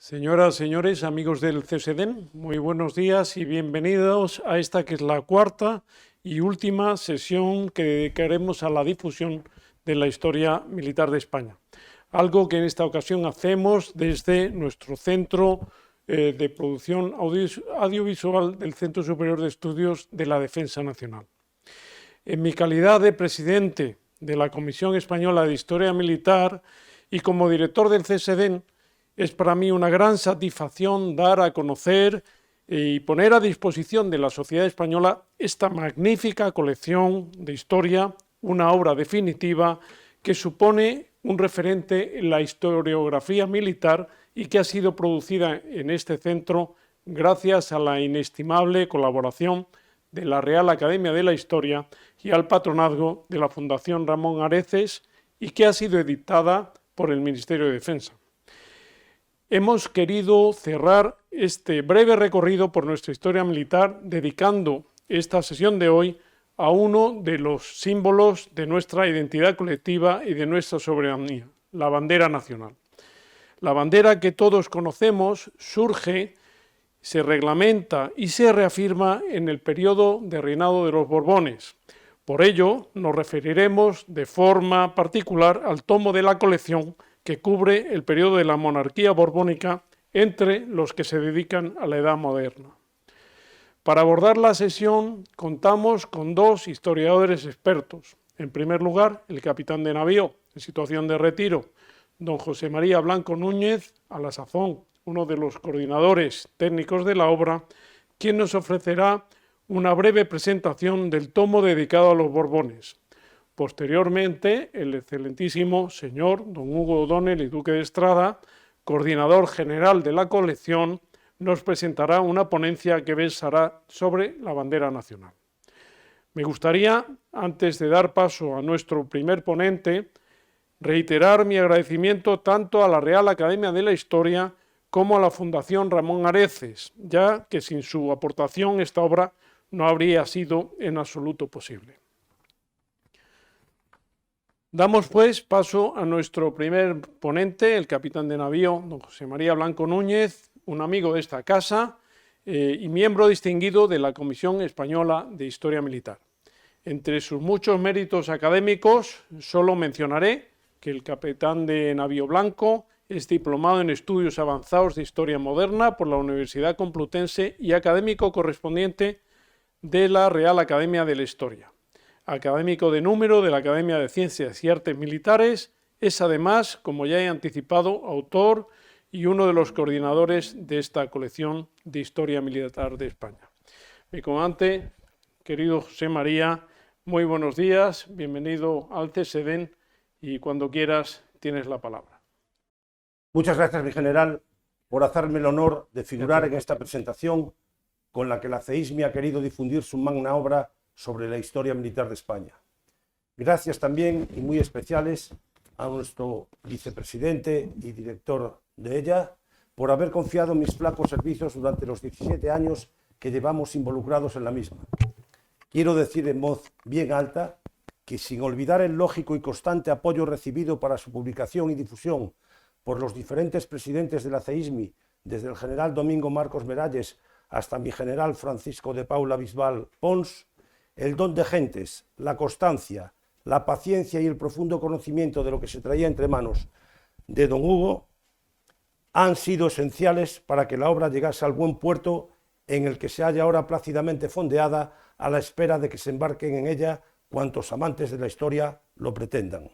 Señoras, señores, amigos del CSDEN, muy buenos días y bienvenidos a esta que es la cuarta y última sesión que dedicaremos a la difusión de la historia militar de España. Algo que en esta ocasión hacemos desde nuestro centro de producción audiovisual del Centro Superior de Estudios de la Defensa Nacional. En mi calidad de presidente de la Comisión Española de Historia Militar y como director del CSDEN, es para mí una gran satisfacción dar a conocer y poner a disposición de la sociedad española esta magnífica colección de historia, una obra definitiva que supone un referente en la historiografía militar y que ha sido producida en este centro gracias a la inestimable colaboración de la Real Academia de la Historia y al patronazgo de la Fundación Ramón Areces y que ha sido editada por el Ministerio de Defensa. Hemos querido cerrar este breve recorrido por nuestra historia militar dedicando esta sesión de hoy a uno de los símbolos de nuestra identidad colectiva y de nuestra soberanía, la bandera nacional. La bandera que todos conocemos surge, se reglamenta y se reafirma en el periodo de reinado de los Borbones. Por ello, nos referiremos de forma particular al tomo de la colección que cubre el periodo de la monarquía borbónica entre los que se dedican a la edad moderna. Para abordar la sesión contamos con dos historiadores expertos. En primer lugar, el capitán de navío en situación de retiro, don José María Blanco Núñez, a la sazón uno de los coordinadores técnicos de la obra, quien nos ofrecerá una breve presentación del tomo dedicado a los Borbones. Posteriormente, el excelentísimo señor don Hugo O'Donnell y Duque de Estrada, coordinador general de la colección, nos presentará una ponencia que versará sobre la bandera nacional. Me gustaría, antes de dar paso a nuestro primer ponente, reiterar mi agradecimiento tanto a la Real Academia de la Historia como a la Fundación Ramón Areces, ya que sin su aportación esta obra no habría sido en absoluto posible. Damos pues paso a nuestro primer ponente, el capitán de navío, don José María Blanco Núñez, un amigo de esta casa y miembro distinguido de la Comisión Española de Historia Militar. Entre sus muchos méritos académicos, solo mencionaré que el capitán de navío Blanco es diplomado en Estudios Avanzados de Historia Moderna por la Universidad Complutense y académico correspondiente de la Real Academia de la Historia. Académico de número de la Academia de Ciencias y Artes Militares, es además, como ya he anticipado, autor y uno de los coordinadores de esta colección de Historia Militar de España. Mi comandante, querido José María, muy buenos días, bienvenido al CSDEN y cuando quieras tienes la palabra. Muchas gracias, mi general, por hacerme el honor de figurar en esta presentación con la que la CEISMI ha querido difundir su magna obra sobre la historia militar de España. Gracias también y muy especiales a nuestro vicepresidente y director de ella por haber confiado mis flacos servicios durante los 17 años que llevamos involucrados en la misma. Quiero decir en voz bien alta que, sin olvidar el lógico y constante apoyo recibido para su publicación y difusión por los diferentes presidentes de la CEISMI, desde el general Domingo Marcos Meralles hasta mi general Francisco de Paula Bisbal Pons, el don de gentes, la constancia, la paciencia y el profundo conocimiento de lo que se traía entre manos de don Hugo han sido esenciales para que la obra llegase al buen puerto en el que se halla ahora plácidamente fondeada a la espera de que se embarquen en ella cuantos amantes de la historia lo pretendan.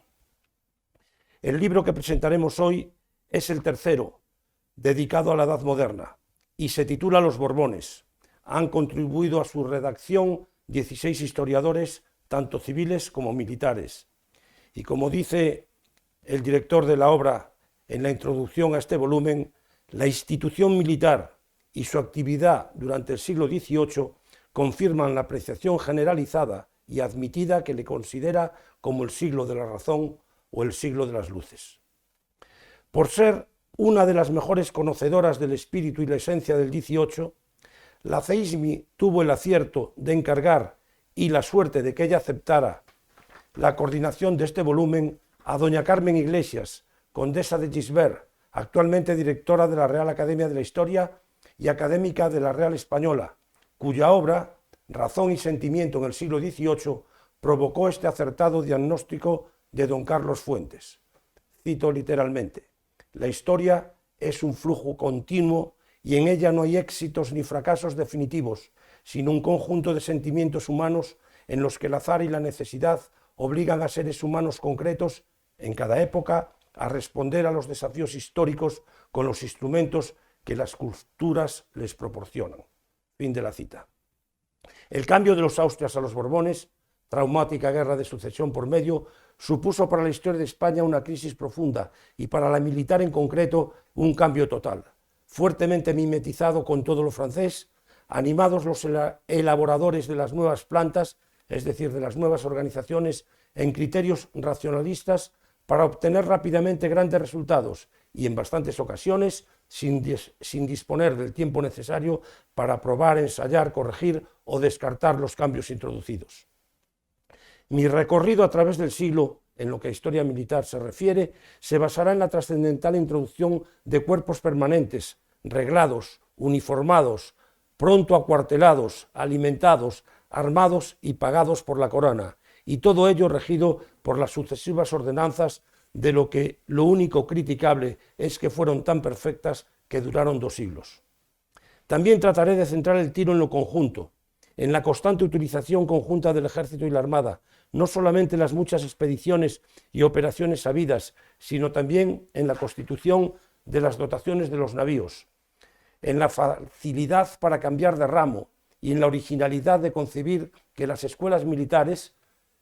El libro que presentaremos hoy es el tercero, dedicado a la Edad Moderna, y se titula Los Borbones. Han contribuido a su redacción 16 historiadores, tanto civiles como militares. Y como dice el director de la obra en la introducción a este volumen, la institución militar y su actividad durante el siglo XVIII confirman la apreciación generalizada y admitida que le considera como el siglo de la razón o el siglo de las luces. Por ser una de las mejores conocedoras del espíritu y la esencia del XVIII, la CEISMI tuvo el acierto de encargar y la suerte de que ella aceptara la coordinación de este volumen a doña Carmen Iglesias, condesa de Gisbert, actualmente directora de la Real Academia de la Historia y académica de la Real Española, cuya obra, Razón y Sentimiento en el siglo XVIII, provocó este acertado diagnóstico de don Carlos Fuentes. Cito literalmente: la historia es un flujo continuo y en ella no hay éxitos ni fracasos definitivos, sino un conjunto de sentimientos humanos en los que el azar y la necesidad obligan a seres humanos concretos en cada época a responder a los desafíos históricos con los instrumentos que las culturas les proporcionan. Fin de la cita. El cambio de los Austrias a los Borbones, traumática guerra de sucesión por medio, supuso para la historia de España una crisis profunda y para la militar en concreto un cambio total. Fuertemente mimetizado con todo lo francés, animados los elaboradores de las nuevas plantas, es decir, de las nuevas organizaciones, en criterios racionalistas para obtener rápidamente grandes resultados y en bastantes ocasiones sin disponer del tiempo necesario para probar, ensayar, corregir o descartar los cambios introducidos. Mi recorrido a través del siglo, en lo que a historia militar se refiere, se basará en la trascendental introducción de cuerpos permanentes, reglados, uniformados, pronto acuartelados, alimentados, armados y pagados por la corona, y todo ello regido por las sucesivas ordenanzas, de lo que lo único criticable es que fueron tan perfectas que duraron 2 siglos. También trataré de centrar el tiro en lo conjunto, en la constante utilización conjunta del ejército y la armada, no solamente en las muchas expediciones y operaciones sabidas, sino también en la constitución de las dotaciones de los navíos, en la facilidad para cambiar de ramo y en la originalidad de concebir que las escuelas militares,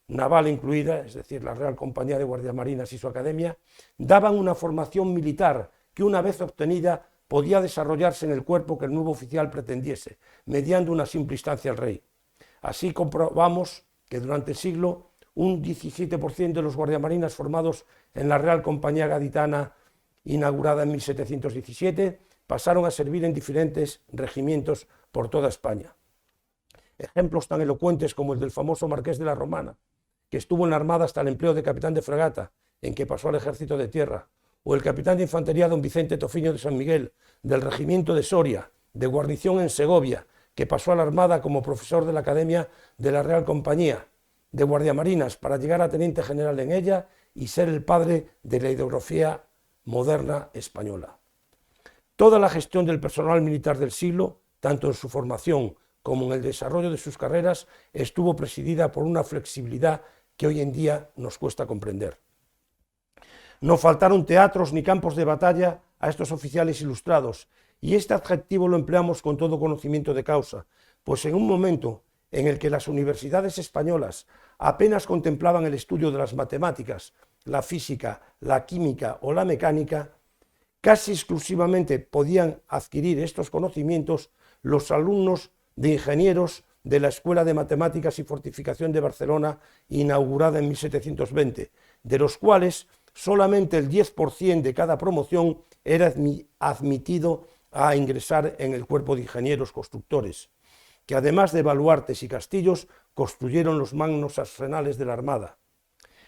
naval incluida, es decir, la Real Compañía de Guardiamarinas y su academia, daban una formación militar que, una vez obtenida, podía desarrollarse en el cuerpo que el nuevo oficial pretendiese, mediando una simple instancia al rey. Así comprobamos que durante el siglo un 17% de los guardiamarinas formados en la Real Compañía Gaditana, inaugurada en 1717, pasaron a servir en diferentes regimientos por toda España. Ejemplos tan elocuentes como el del famoso Marqués de la Romana, que estuvo en la Armada hasta el empleo de capitán de fragata, en que pasó al ejército de tierra, o el capitán de infantería don Vicente Tofiño de San Miguel, del regimiento de Soria, de guarnición en Segovia, que pasó a la Armada como profesor de la Academia de la Real Compañía de Guardiamarinas para llegar a teniente general en ella y ser el padre de la ideografía moderna española. Toda la gestión del personal militar del siglo, tanto en su formación como en el desarrollo de sus carreras, estuvo presidida por una flexibilidad que hoy en día nos cuesta comprender. No faltaron teatros ni campos de batalla a estos oficiales ilustrados, y este adjetivo lo empleamos con todo conocimiento de causa, pues en un momento en el que las universidades españolas apenas contemplaban el estudio de las matemáticas, la física, la química o la mecánica, casi exclusivamente podían adquirir estos conocimientos los alumnos de ingenieros de la Escuela de Matemáticas y Fortificación de Barcelona, inaugurada en 1720, de los cuales solamente el 10% de cada promoción era admitido a ingresar en el cuerpo de ingenieros constructores, que además de baluartes y castillos, construyeron los magnos arsenales de la Armada.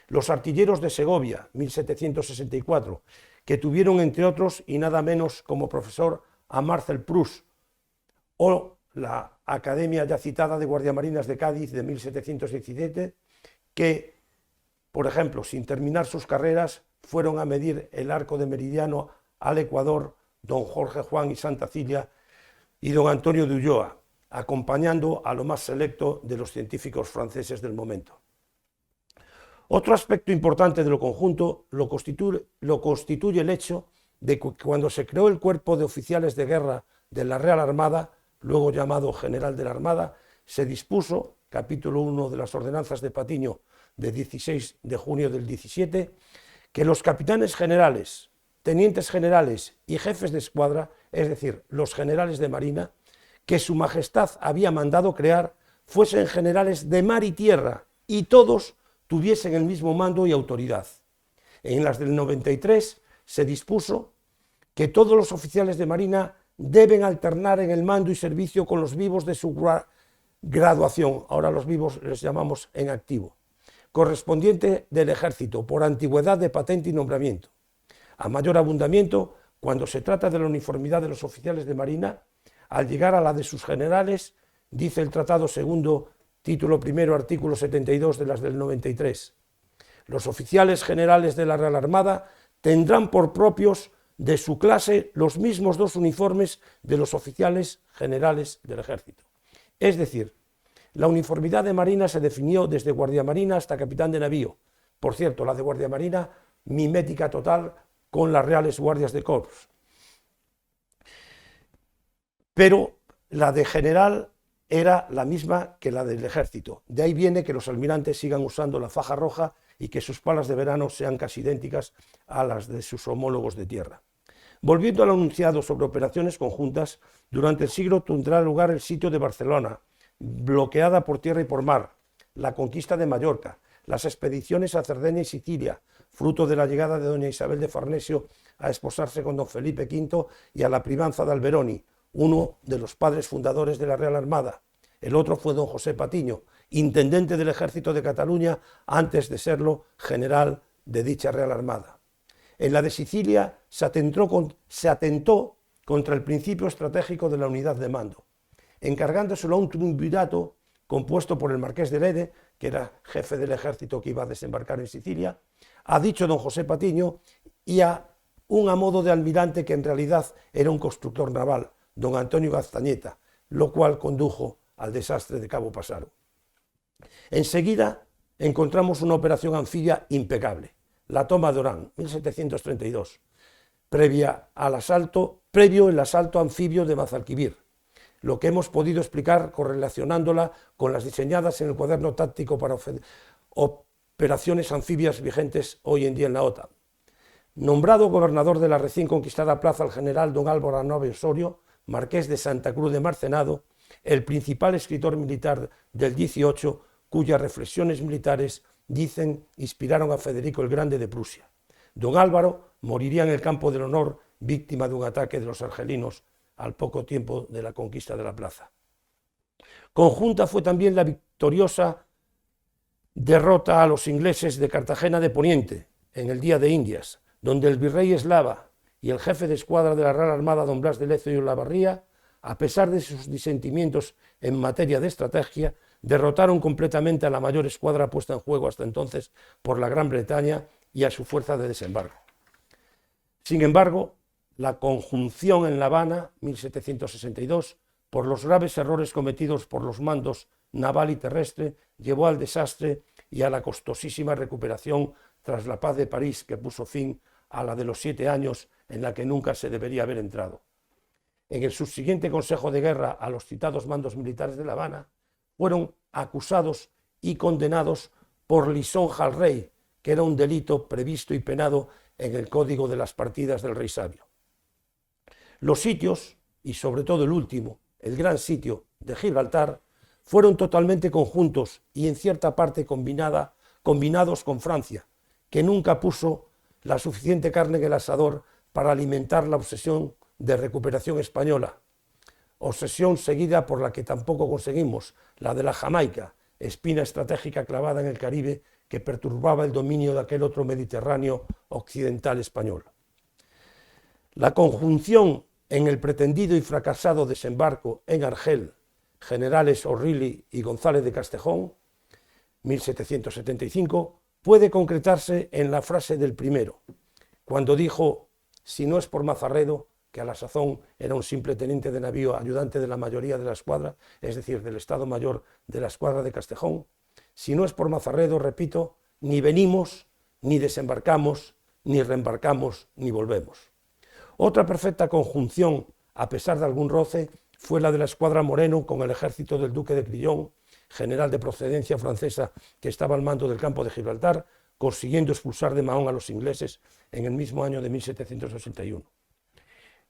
Los artilleros de Segovia, 1764, que tuvieron, entre otros, y nada menos como profesor a Marcel Proust, o la Academia ya citada de Guardiamarinas de Cádiz de 1717, que, por ejemplo, sin terminar sus carreras, fueron a medir el arco de meridiano al Ecuador don Jorge Juan y Santa Cilia y don Antonio de Ulloa, acompañando a lo más selecto de los científicos franceses del momento. Otro aspecto importante de lo conjunto lo constituye el hecho de que cuando se creó el Cuerpo de Oficiales de Guerra de la Real Armada, luego llamado General de la Armada, se dispuso, capítulo 1 de las ordenanzas de Patiño de 16 de junio del 17, que los capitanes generales, tenientes generales y jefes de escuadra, es decir, los generales de marina, que su majestad había mandado crear, fuesen generales de mar y tierra, y todos tuviesen el mismo mando y autoridad. En las del 93 se dispuso que todos los oficiales de marina deben alternar en el mando y servicio con los vivos de su graduación, ahora los vivos les llamamos en activo, correspondiente del ejército por antigüedad de patente y nombramiento. A mayor abundamiento, Cuando se trata de la uniformidad de los oficiales de marina, al llegar a la de sus generales, dice el Tratado Segundo, título primero, artículo 72 de las del 93. Los oficiales generales de la Real Armada tendrán por propios de su clase los mismos 2 uniformes de los oficiales generales del Ejército. Es decir, la uniformidad de marina se definió desde guardiamarina hasta capitán de navío. Por cierto, la de guardiamarina, mimética total con las Reales Guardias de Corps. Pero la de general era la misma que la del Ejército. De ahí viene que los almirantes sigan usando la faja roja y que sus palas de verano sean casi idénticas a las de sus homólogos de tierra. Volviendo al anunciado sobre operaciones conjuntas, durante el siglo tendrá lugar el sitio de Barcelona, bloqueada por tierra y por mar, la conquista de Mallorca, las expediciones a Cerdeña y Sicilia, fruto de la llegada de doña Isabel de Farnesio a esposarse con don Felipe V y a la privanza de Alberoni, uno de los padres fundadores de la Real Armada. El otro fue don José Patiño, intendente del Ejército de Cataluña antes de serlo general de dicha Real Armada. En la de Sicilia se atentó contra el principio estratégico de la unidad de mando, encargándoselo a un triunvirato compuesto por el marqués de Lede, que era jefe del ejército que iba a desembarcar en Sicilia, a dicho don José Patiño y a un a modo de almirante que en realidad era un constructor naval, don Antonio Gaztañeta, lo cual condujo al desastre de Cabo Pasaro. Enseguida encontramos una operación anfibia impecable, la toma de Orán, 1732, previo el asalto anfibio de Mazalquivir, lo que hemos podido explicar correlacionándola con las diseñadas en el cuaderno táctico para operaciones anfibias vigentes hoy en día en la OTAN. Nombrado gobernador de la recién conquistada plaza el general don Álvaro Arnove Osorio, marqués de Santa Cruz de Marcenado, el principal escritor militar del 18, cuyas reflexiones militares, dicen, inspiraron a Federico el Grande de Prusia. Don Álvaro moriría en el campo del honor, víctima de un ataque de los argelinos al poco tiempo de la conquista de la plaza. Conjunta fue también la victoriosa derrota a los ingleses de Cartagena de Poniente, en el Día de Indias, donde el virrey Eslava y el jefe de escuadra de la Real Armada, don Blas de Lezo y Olavarría, a pesar de sus disentimientos en materia de estrategia, derrotaron completamente a la mayor escuadra puesta en juego hasta entonces por la Gran Bretaña y a su fuerza de desembarco. Sin embargo, la conjunción en La Habana, 1762, por los graves errores cometidos por los mandos naval y terrestre, llevó al desastre y a la costosísima recuperación tras la paz de París, que puso fin a la de los 7 años en la que nunca se debería haber entrado. En el subsiguiente Consejo de Guerra a los citados mandos militares de La Habana, fueron acusados y condenados por lisonja al rey, que era un delito previsto y penado en el Código de las Partidas del Rey Sabio. Los sitios, y sobre todo el último, el gran sitio de Gibraltar, fueron totalmente conjuntos y en cierta parte combinados con Francia, que nunca puso la suficiente carne en el asador para alimentar la obsesión de recuperación española, obsesión seguida por la que tampoco conseguimos, la de la Jamaica, espina estratégica clavada en el Caribe que perturbaba el dominio de aquel otro Mediterráneo occidental español. La conjunción en el pretendido y fracasado desembarco en Argel, generales O'Reilly y González de Castejón, 1775, puede concretarse en la frase del primero, cuando dijo, si no es por Mazarredo, que a la sazón era un simple teniente de navío, ayudante de la mayoría de la escuadra, es decir, del Estado Mayor de la escuadra de Castejón, si no es por Mazarredo, repito, ni venimos, ni desembarcamos, ni reembarcamos, ni volvemos. Otra perfecta conjunción, a pesar de algún roce, fue la de la escuadra Moreno con el ejército del duque de Crillon, general de procedencia francesa que estaba al mando del campo de Gibraltar, consiguiendo expulsar de Mahón a los ingleses en el mismo año de 1781.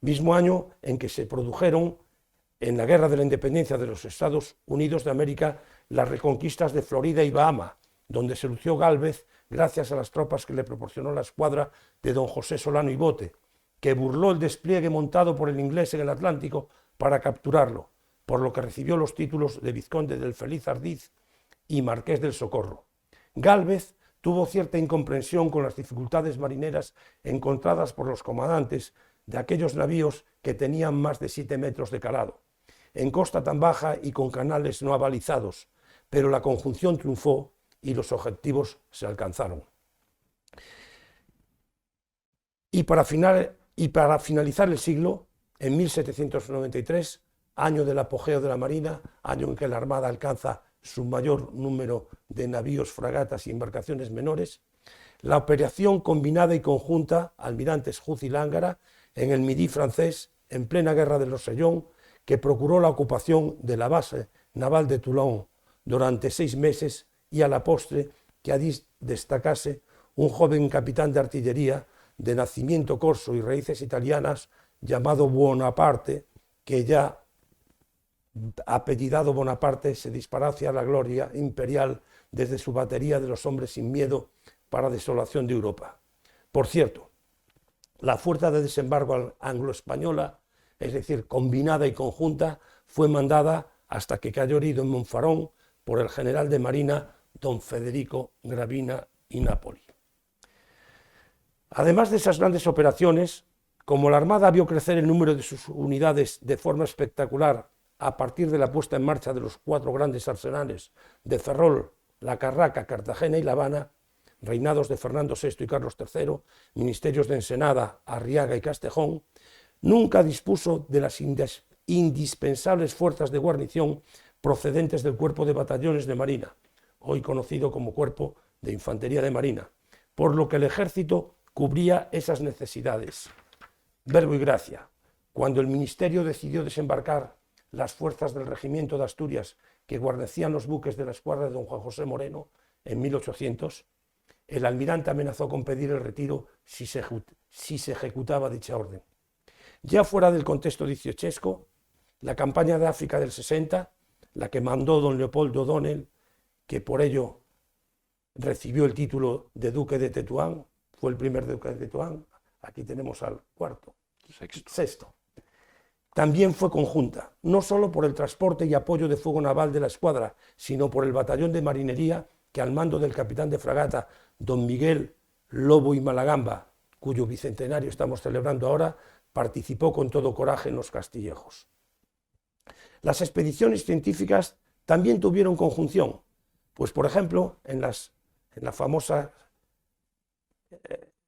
Mismo año en que se produjeron en la Guerra de la Independencia de los Estados Unidos de América las reconquistas de Florida y Bahama, donde se lució Gálvez gracias a las tropas que le proporcionó la escuadra de don José Solano y Bote, que burló el despliegue montado por el inglés en el Atlántico para capturarlo, por lo que recibió los títulos de vizconde del Feliz Ardiz y marqués del Socorro. Gálvez tuvo cierta incomprensión con las dificultades marineras encontradas por los comandantes, de aquellos navíos que tenían más de 7 metros de calado, en costa tan baja y con canales no abalizados, pero la conjunción triunfó y los objetivos se alcanzaron. Y para finalizar el siglo, en 1793, año del apogeo de la Marina, año en que la Armada alcanza su mayor número de navíos, fragatas y embarcaciones menores, la operación combinada y conjunta Almirantes Hood y Lángara en el Midi francés, en plena guerra de los Rosellón, que procuró la ocupación de la base naval de Toulon durante 6 meses y a la postre que allí destacase un joven capitán de artillería de nacimiento corso y raíces italianas llamado Bonaparte, que ya apellidado Bonaparte se disparó hacia la gloria imperial desde su batería de los hombres sin miedo para desolación de Europa. Por cierto, la fuerza de desembarco anglo-española, es decir, combinada y conjunta, fue mandada hasta que cayó herido en Monfarón por el general de Marina don Federico Gravina y Napoli. Además de esas grandes operaciones, como la Armada vio crecer el número de sus unidades de forma espectacular a partir de la puesta en marcha de los 4 grandes arsenales de Ferrol, La Carraca, Cartagena y La Habana, reinados de Fernando VI y Carlos III, ministerios de Ensenada, Arriaga y Castejón, nunca dispuso de las indispensables fuerzas de guarnición procedentes del Cuerpo de Batallones de Marina, hoy conocido como Cuerpo de Infantería de Marina, por lo que el ejército cubría esas necesidades. Verbo y gracia. Cuando el ministerio decidió desembarcar las fuerzas del regimiento de Asturias que guarnecían los buques de la escuadra de don Juan José Moreno en 1800, el almirante amenazó con pedir el retiro si se ejecutaba dicha orden. Ya fuera del contexto dieciochesco, la campaña de África del 60, la que mandó don Leopoldo O'Donnell, que por ello recibió el título de duque de Tetuán, fue el primer duque de Tetuán, aquí tenemos al sexto. También fue conjunta, no solo por el transporte y apoyo de fuego naval de la escuadra, sino por el batallón de marinería que al mando del capitán de fragata don Miguel Lobo y Malagamba, cuyo bicentenario estamos celebrando ahora, participó con todo coraje en los Castillejos. Las expediciones científicas también tuvieron conjunción, pues por ejemplo, en la famosa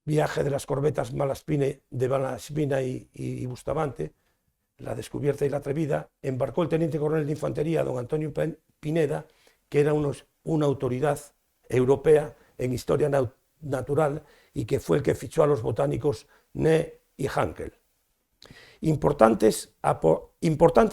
viaje de las corbetas Malaspina y Bustamante, la Descubierta y la Atrevida, embarcó el teniente coronel de infantería don Antonio Pineda, que era una autoridad europea en historia natural y que fue el que fichó a los botánicos Ney y Hankel. Importante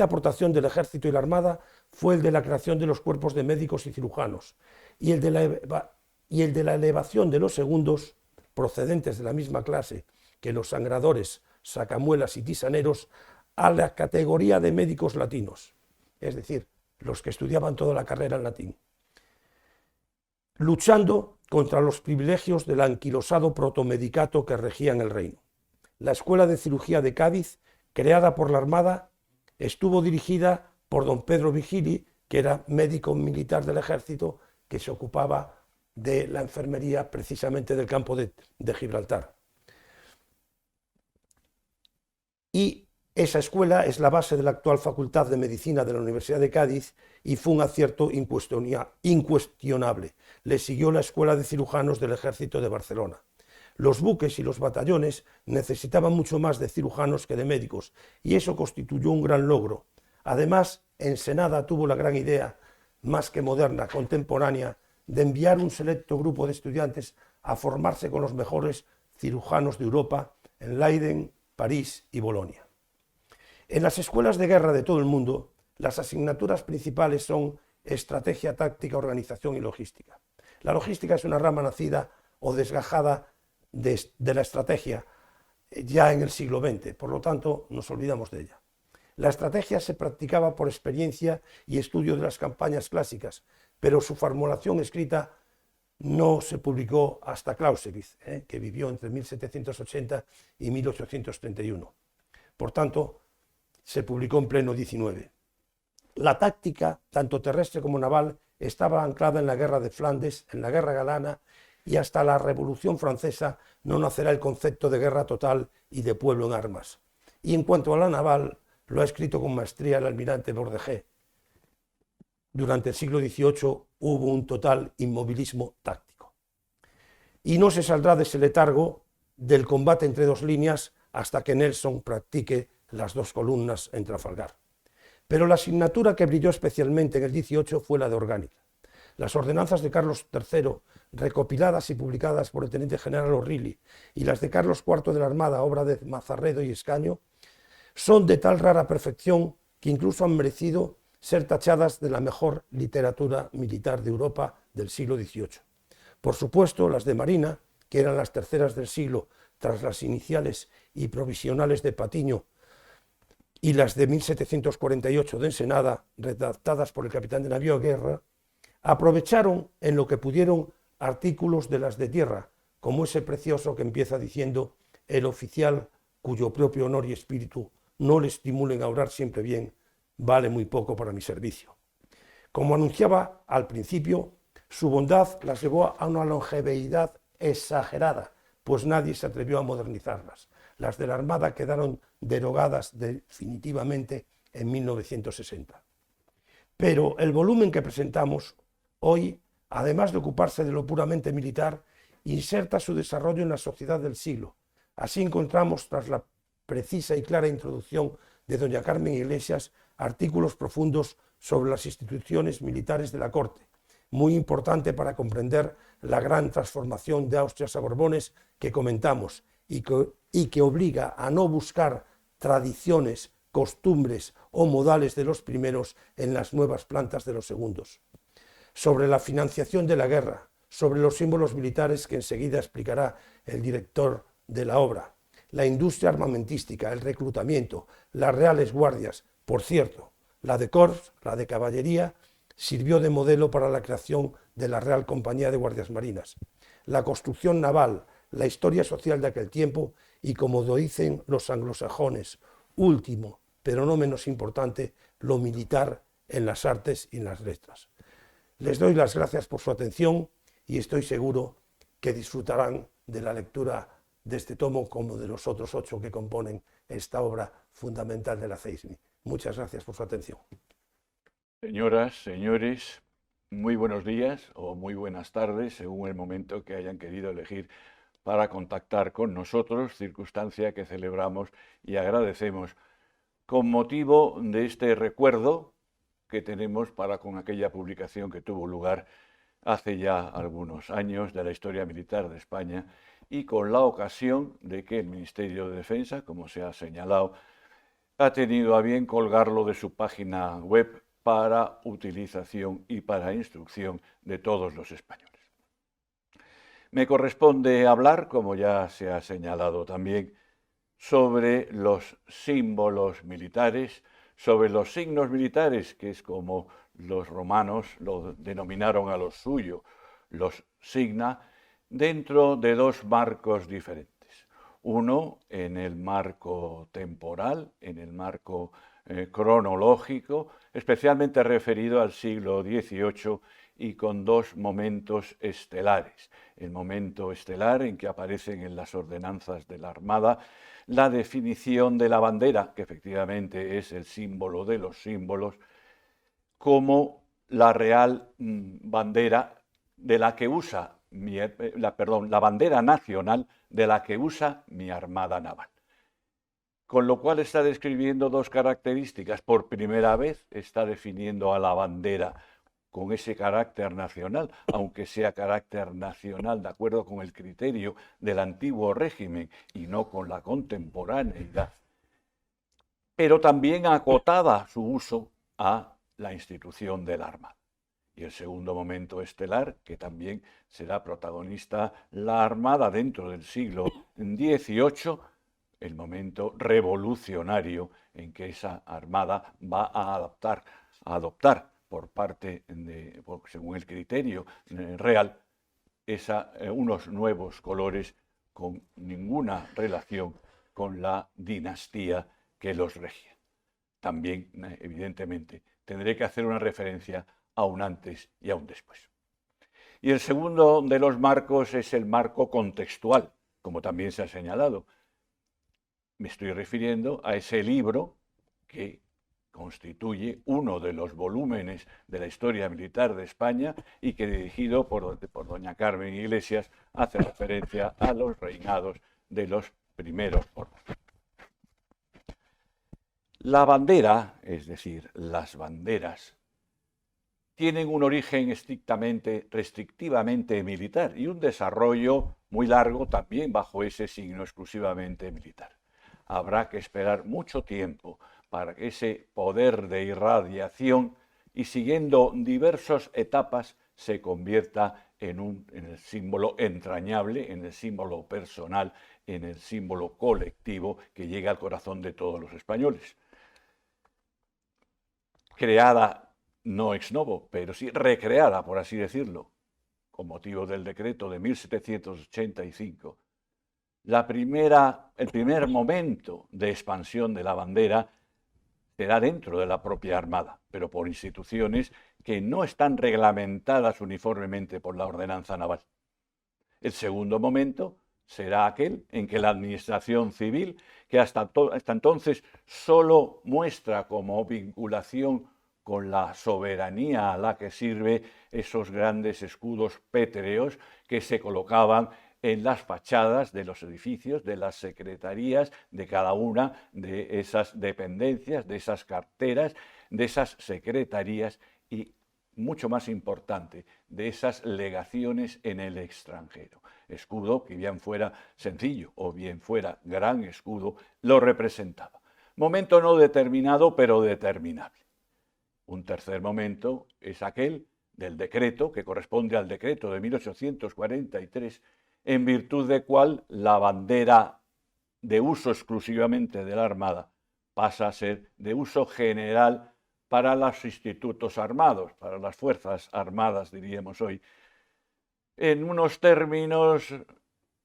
aportación del ejército y la armada fue el de la creación de los cuerpos de médicos y cirujanos y el de la elevación de los segundos, procedentes de la misma clase que los sangradores, sacamuelas y tisaneros, a la categoría de médicos latinos, es decir, los que estudiaban toda la carrera en latín, luchando contra los privilegios del anquilosado protomedicato que regían el reino. La Escuela de Cirugía de Cádiz, creada por la Armada, estuvo dirigida por don Pedro Vigili, que era médico militar del ejército, que se ocupaba de la enfermería precisamente del campo de Gibraltar. Y esa escuela es la base de la actual Facultad de Medicina de la Universidad de Cádiz y fue un acierto incuestionable. Le siguió la Escuela de Cirujanos del Ejército de Barcelona. Los buques y los batallones necesitaban mucho más de cirujanos que de médicos y eso constituyó un gran logro. Además, Ensenada tuvo la gran idea, más que moderna, contemporánea, de enviar un selecto grupo de estudiantes a formarse con los mejores cirujanos de Europa en Leiden, París y Bolonia. En las escuelas de guerra de todo el mundo, las asignaturas principales son estrategia, táctica, organización y logística. La logística es una rama nacida o desgajada de la estrategia ya en el siglo XX, por lo tanto nos olvidamos de ella. La estrategia se practicaba por experiencia y estudio de las campañas clásicas, pero su formulación escrita no se publicó hasta Clausewitz, que vivió entre 1780 y 1831. Por tanto, se publicó en pleno XIX. La táctica, tanto terrestre como naval, estaba anclada en la guerra de Flandes, en la guerra galana y hasta la Revolución Francesa no nacerá el concepto de guerra total y de pueblo en armas. Y en cuanto a la naval, lo ha escrito con maestría el almirante Bordejé. Durante el siglo XVIII hubo un total inmovilismo táctico. Y no se saldrá de ese letargo del combate entre dos líneas hasta que Nelson practique las dos columnas en Trafalgar. Pero la asignatura que brilló especialmente en el XVIII fue la de orgánica. Las ordenanzas de Carlos III, recopiladas y publicadas por el teniente general O'Reilly, y las de Carlos IV de la Armada, obra de Mazarredo y Escaño, son de tal rara perfección que incluso han merecido ser tachadas de la mejor literatura militar de Europa del siglo XVIII. Por supuesto, las de Marina, que eran las terceras del siglo tras las iniciales y provisionales de Patiño, y las de 1748 de Ensenada, redactadas por el capitán de navío Guerra, aprovecharon en lo que pudieron artículos de las de tierra, como ese precioso que empieza diciendo: el oficial cuyo propio honor y espíritu no le estimulen a obrar siempre bien, vale muy poco para mi servicio. Como anunciaba al principio, su bondad las llevó a una longevidad exagerada, pues nadie se atrevió a modernizarlas. Las de la Armada quedaron derogadas definitivamente en 1960. Pero el volumen que presentamos hoy, además de ocuparse de lo puramente militar, inserta su desarrollo en la sociedad del siglo. Así encontramos, tras la precisa y clara introducción de doña Carmen Iglesias, artículos profundos sobre las instituciones militares de la corte, muy importante para comprender la gran transformación de Austria a Borbones que comentamos y que obliga a no buscar tradiciones, costumbres o modales de los primeros en las nuevas plantas de los segundos. Sobre la financiación de la guerra, sobre los símbolos militares que enseguida explicará el director de la obra, la industria armamentística, el reclutamiento, las reales guardias. Por cierto, la de Corps, la de caballería, sirvió de modelo para la creación de la Real Compañía de Guardias Marinas. La construcción naval, la historia social de aquel tiempo y, como lo dicen los anglosajones, último, pero no menos importante, lo militar en las artes y en las letras. Les doy las gracias por su atención y estoy seguro que disfrutarán de la lectura de este tomo como de los otros 8 que componen esta obra fundamental de la CEISMI. Muchas gracias por su atención. Señoras, señores, muy buenos días o muy buenas tardes, según el momento que hayan querido elegir para contactar con nosotros, circunstancia que celebramos y agradecemos con motivo de este recuerdo que tenemos para con aquella publicación que tuvo lugar hace ya algunos años de la historia militar de España y con la ocasión de que el Ministerio de Defensa, como se ha señalado, ha tenido a bien colgarlo de su página web para utilización y para instrucción de todos los españoles. Me corresponde hablar, como ya se ha señalado también, sobre los símbolos militares, sobre los signos militares, que es como los romanos lo denominaron a los suyos, los signa, dentro de dos marcos diferentes. Uno en el marco temporal, en el marco cronológico, especialmente referido al siglo XVIII y con dos momentos estelares. El momento estelar en que aparecen en las ordenanzas de la Armada la definición de la bandera, que efectivamente es el símbolo de los símbolos, como la real bandera de la que usa la bandera nacional de la que usa mi Armada Naval. Con lo cual está describiendo dos características. Por primera vez está definiendo a la bandera con ese carácter nacional, aunque sea carácter nacional de acuerdo con el criterio del antiguo régimen y no con la contemporaneidad, pero también acotada su uso a la institución de la Armada. Y el segundo momento estelar, que también será protagonista la Armada dentro del siglo XVIII, el momento revolucionario en que esa Armada va a adoptar por parte según el criterio real, unos nuevos colores con ninguna relación con la dinastía que los regía. También, evidentemente, tendré que hacer una referencia a un antes y a un después. Y el segundo de los marcos es el marco contextual, como también se ha señalado. Me estoy refiriendo a ese libro que constituye uno de los volúmenes de la historia militar de España y que, dirigido por doña Carmen Iglesias, hace referencia a los reinados de los primeros órdenes. La bandera, es decir, las banderas, tienen un origen estrictamente, restrictivamente militar y un desarrollo muy largo también bajo ese signo exclusivamente militar. Habrá que esperar mucho tiempo para que ese poder de irradiación y siguiendo diversas etapas se convierta en el símbolo entrañable, en el símbolo personal, en el símbolo colectivo que llega al corazón de todos los españoles. Creada no ex novo, pero sí recreada, por así decirlo, con motivo del decreto de 1785, el primer momento de expansión de la bandera será dentro de la propia Armada, pero por instituciones que no están reglamentadas uniformemente por la ordenanza naval. El segundo momento será aquel en que la administración civil, que hasta entonces solo muestra como vinculación con la soberanía a la que sirve esos grandes escudos pétreos que se colocaban en las fachadas de los edificios, de las secretarías, de cada una de esas dependencias, de esas carteras, de esas secretarías y, mucho más importante, de esas legaciones en el extranjero. Escudo que bien fuera sencillo o bien fuera gran escudo, lo representaba. Momento no determinado, pero determinable. Un tercer momento es aquel del decreto, que corresponde al decreto de 1843, en virtud de cual la bandera de uso exclusivamente de la Armada pasa a ser de uso general para los institutos armados, para las Fuerzas Armadas, diríamos hoy, en unos términos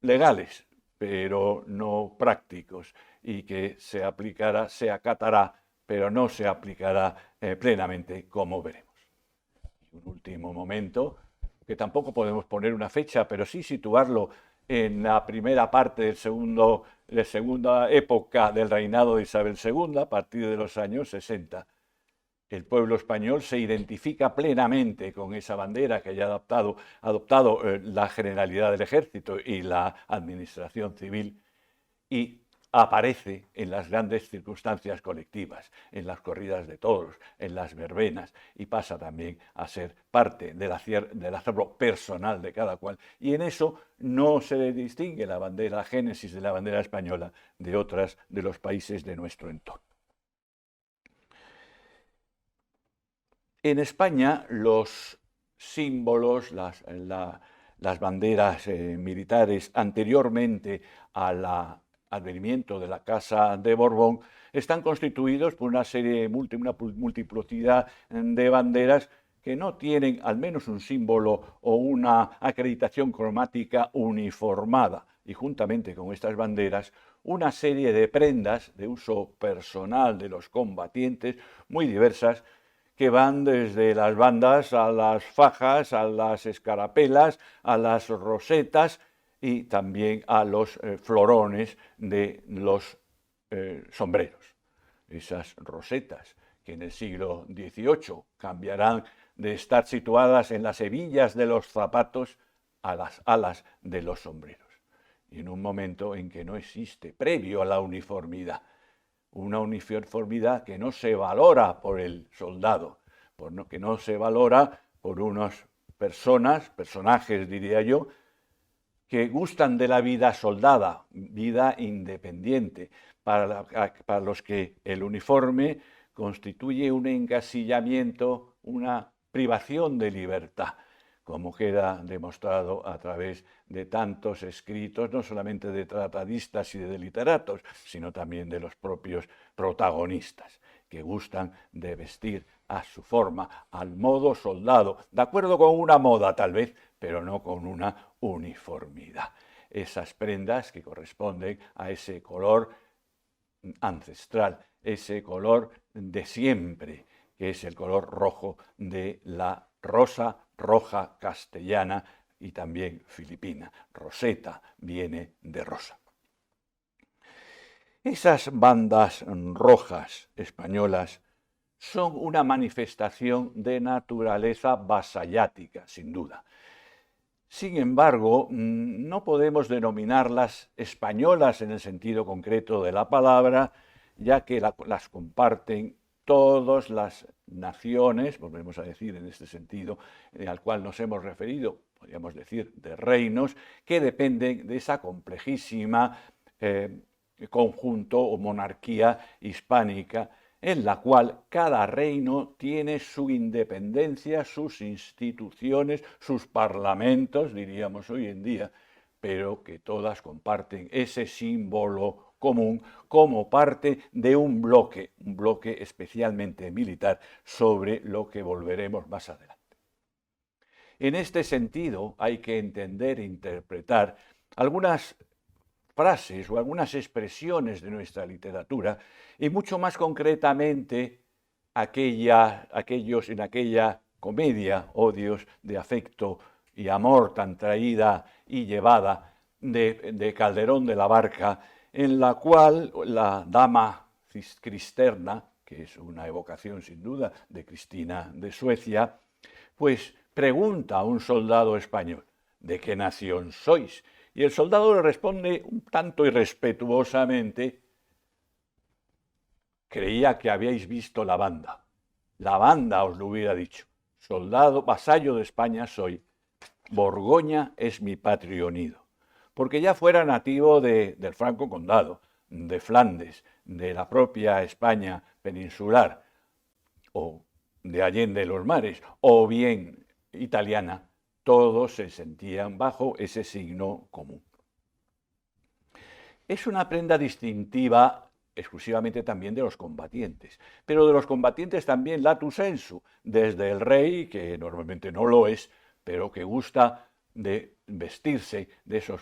legales, pero no prácticos, y que se aplicará, se acatará, pero no se aplicará plenamente, como veremos. Y un último momento, que tampoco podemos poner una fecha, pero sí situarlo en la primera parte de la segunda época del reinado de Isabel II, a partir de los años 60. El pueblo español se identifica plenamente con esa bandera que haya adoptado la Generalidad del Ejército y la Administración Civil, y aparece en las grandes circunstancias colectivas, en las corridas de toros, en las verbenas, y pasa también a ser parte del acervo personal de cada cual. Y en eso no se distingue la bandera, la génesis de la bandera española de otras de los países de nuestro entorno. En España, los símbolos, las banderas militares anteriormente al advenimiento de la Casa de Borbón están constituidos por una multiplicidad de banderas que no tienen al menos un símbolo o una acreditación cromática uniformada, y juntamente con estas banderas una serie de prendas de uso personal de los combatientes muy diversas, que van desde las bandas a las fajas, a las escarapelas, a las rosetas y también a los florones de los sombreros. Esas rosetas que en el siglo XVIII cambiarán de estar situadas en las hebillas de los zapatos a las alas de los sombreros. Y en un momento en que no existe, previo a la uniformidad, una uniformidad que no se valora por el soldado, que no se valora por unas personajes diría yo, que gustan de la vida soldada, vida independiente, para los que el uniforme constituye un encasillamiento, una privación de libertad, como queda demostrado a través de tantos escritos, no solamente de tratadistas y de literatos, sino también de los propios protagonistas, que gustan de vestir a su forma, al modo soldado, de acuerdo con una moda tal vez, pero no con una uniformidad. Esas prendas que corresponden a ese color ancestral, ese color de siempre, que es el color rojo de la rosa roja castellana y también filipina. Roseta viene de rosa. Esas bandas rojas españolas son una manifestación de naturaleza vasallática, sin duda. Sin embargo, no podemos denominarlas españolas en el sentido concreto de la palabra, ya que las comparten todas las naciones, volvemos a decir en este sentido, al cual nos hemos referido, podríamos decir, de reinos, que dependen de esa complejísima conjunto o monarquía hispánica, en la cual cada reino tiene su independencia, sus instituciones, sus parlamentos, diríamos hoy en día, pero que todas comparten ese símbolo común como parte de un bloque especialmente militar, sobre lo que volveremos más adelante. En este sentido, hay que entender e interpretar algunas frases o algunas expresiones de nuestra literatura, y mucho más concretamente aquellos en aquella comedia, Odios de afecto y amor tan traída y llevada de Calderón de la Barca, en la cual la dama Cristerna, que es una evocación sin duda de Cristina de Suecia, pues pregunta a un soldado español: ¿de qué nación sois? Y el soldado le responde un tanto irrespetuosamente: creía que habíais visto la banda. La banda os lo hubiera dicho. Soldado, vasallo de España soy. Borgoña es mi patrio nido. Porque ya fuera nativo del Franco Condado, de Flandes, de la propia España peninsular, o de Allende los Mares, o bien italiana, todos se sentían bajo ese signo común. Es una prenda distintiva exclusivamente también de los combatientes, pero de los combatientes también lato sensu, desde el rey, que normalmente no lo es, pero que gusta de vestirse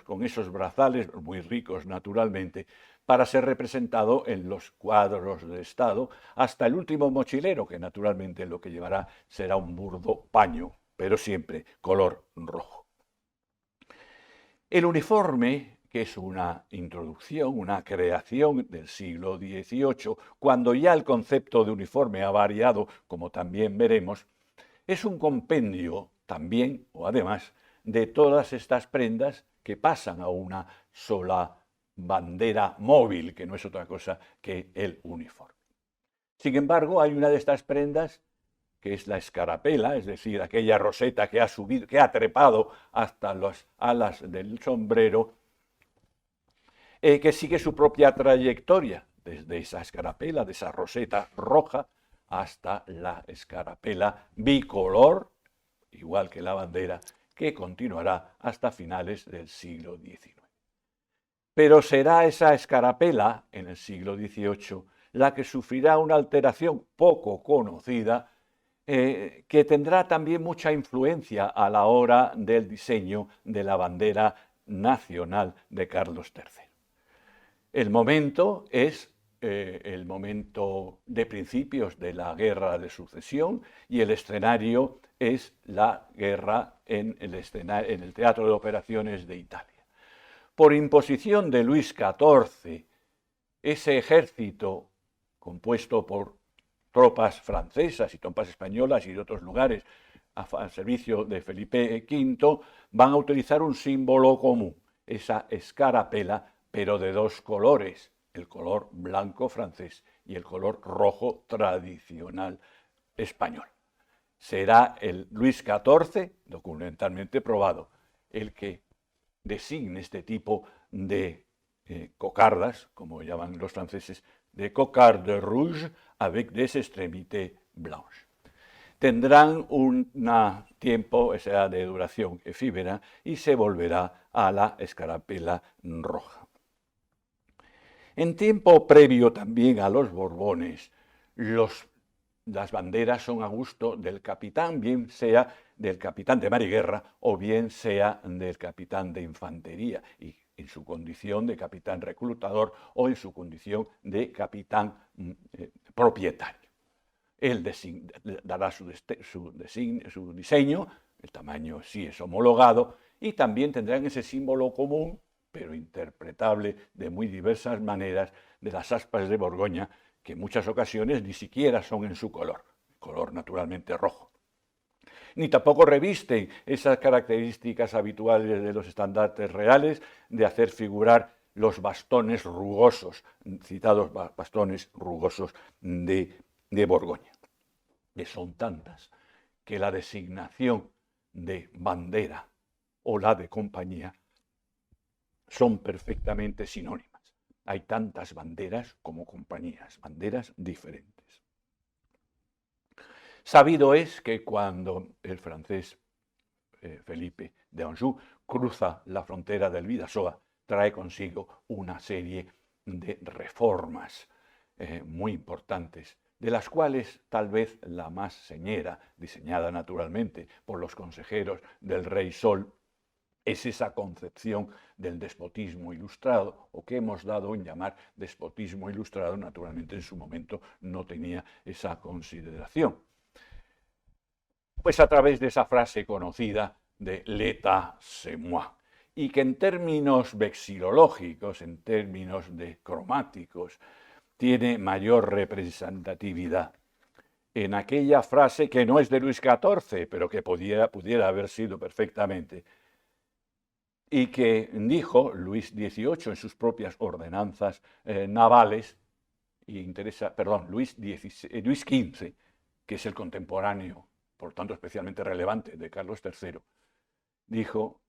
con esos brazales muy ricos naturalmente, para ser representado en los cuadros de Estado, hasta el último mochilero, que naturalmente lo que llevará será un burdo paño, pero siempre color rojo. El uniforme, que es una introducción, una creación del siglo XVIII, cuando ya el concepto de uniforme ha variado, como también veremos, es un compendio también, o además, de todas estas prendas que pasan a una sola bandera móvil, que no es otra cosa que el uniforme. Sin embargo, hay una de estas prendas que es la escarapela, es decir, aquella roseta que ha subido, que ha trepado hasta las alas del sombrero, que sigue su propia trayectoria, desde esa escarapela, de esa roseta roja, hasta la escarapela bicolor, igual que la bandera, que continuará hasta finales del siglo XIX. Pero será esa escarapela, en el siglo XVIII, la que sufrirá una alteración poco conocida, que tendrá también mucha influencia a la hora del diseño de la bandera nacional de Carlos III. El momento es el momento de principios de la Guerra de Sucesión, y el escenario es la guerra en el Teatro de Operaciones de Italia. Por imposición de Luis XIV, ese ejército compuesto por tropas francesas y tropas españolas y de otros lugares al servicio de Felipe V, van a utilizar un símbolo común, esa escarapela, pero de dos colores, el color blanco francés y el color rojo tradicional español. Será el Luis XIV, documentalmente probado, el que designe este tipo de cocardas, como llaman los franceses, de cocarde rouge avec des extrémités blanches. Tendrán un tiempo, o sea, de duración efímera, y se volverá a la escarapela roja. En tiempo previo también a los Borbones, las banderas son a gusto del capitán, bien sea del capitán de mar y guerra o bien sea del capitán de infantería, y en su condición de capitán reclutador o en su condición de capitán propietario. Él dará su diseño el tamaño sí es homologado, y también tendrán ese símbolo común, pero interpretable de muy diversas maneras, de las aspas de Borgoña, que en muchas ocasiones ni siquiera son en su color naturalmente rojo. Ni tampoco revisten esas características habituales de los estandartes reales de hacer figurar los bastones rugosos, citados bastones rugosos de Borgoña, que son tantas que la designación de bandera o la de compañía son perfectamente sinónimas. Hay tantas banderas como compañías, banderas diferentes. Sabido es que cuando el francés Felipe de Anjou cruza la frontera del Bidasoa, trae consigo una serie de reformas muy importantes, de las cuales tal vez la más señera, diseñada naturalmente por los consejeros del Rey Sol, es esa concepción del despotismo ilustrado, o que hemos dado en llamar despotismo ilustrado. Naturalmente en su momento no tenía esa consideración. Pues a través de esa frase conocida de l'état c'est moi, y que en términos vexilológicos, en términos de cromáticos, tiene mayor representatividad en aquella frase que no es de Luis XIV, pero que pudiera haber sido perfectamente, y que dijo Luis XVIII en sus propias ordenanzas navales, Luis XV, que es el contemporáneo, por tanto especialmente relevante, de Carlos III, dijo: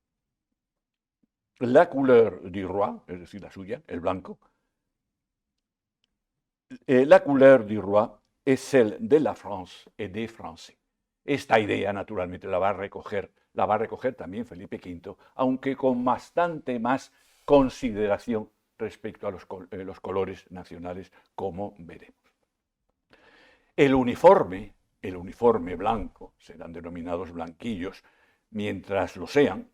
la couleur du roi, es decir, la suya, el blanco, la couleur du roi es celle de la France et des Français. Esta idea, naturalmente, la va a recoger también Felipe V, aunque con bastante más consideración respecto a los colores nacionales, como veremos. El uniforme blanco, serán denominados blanquillos mientras lo sean,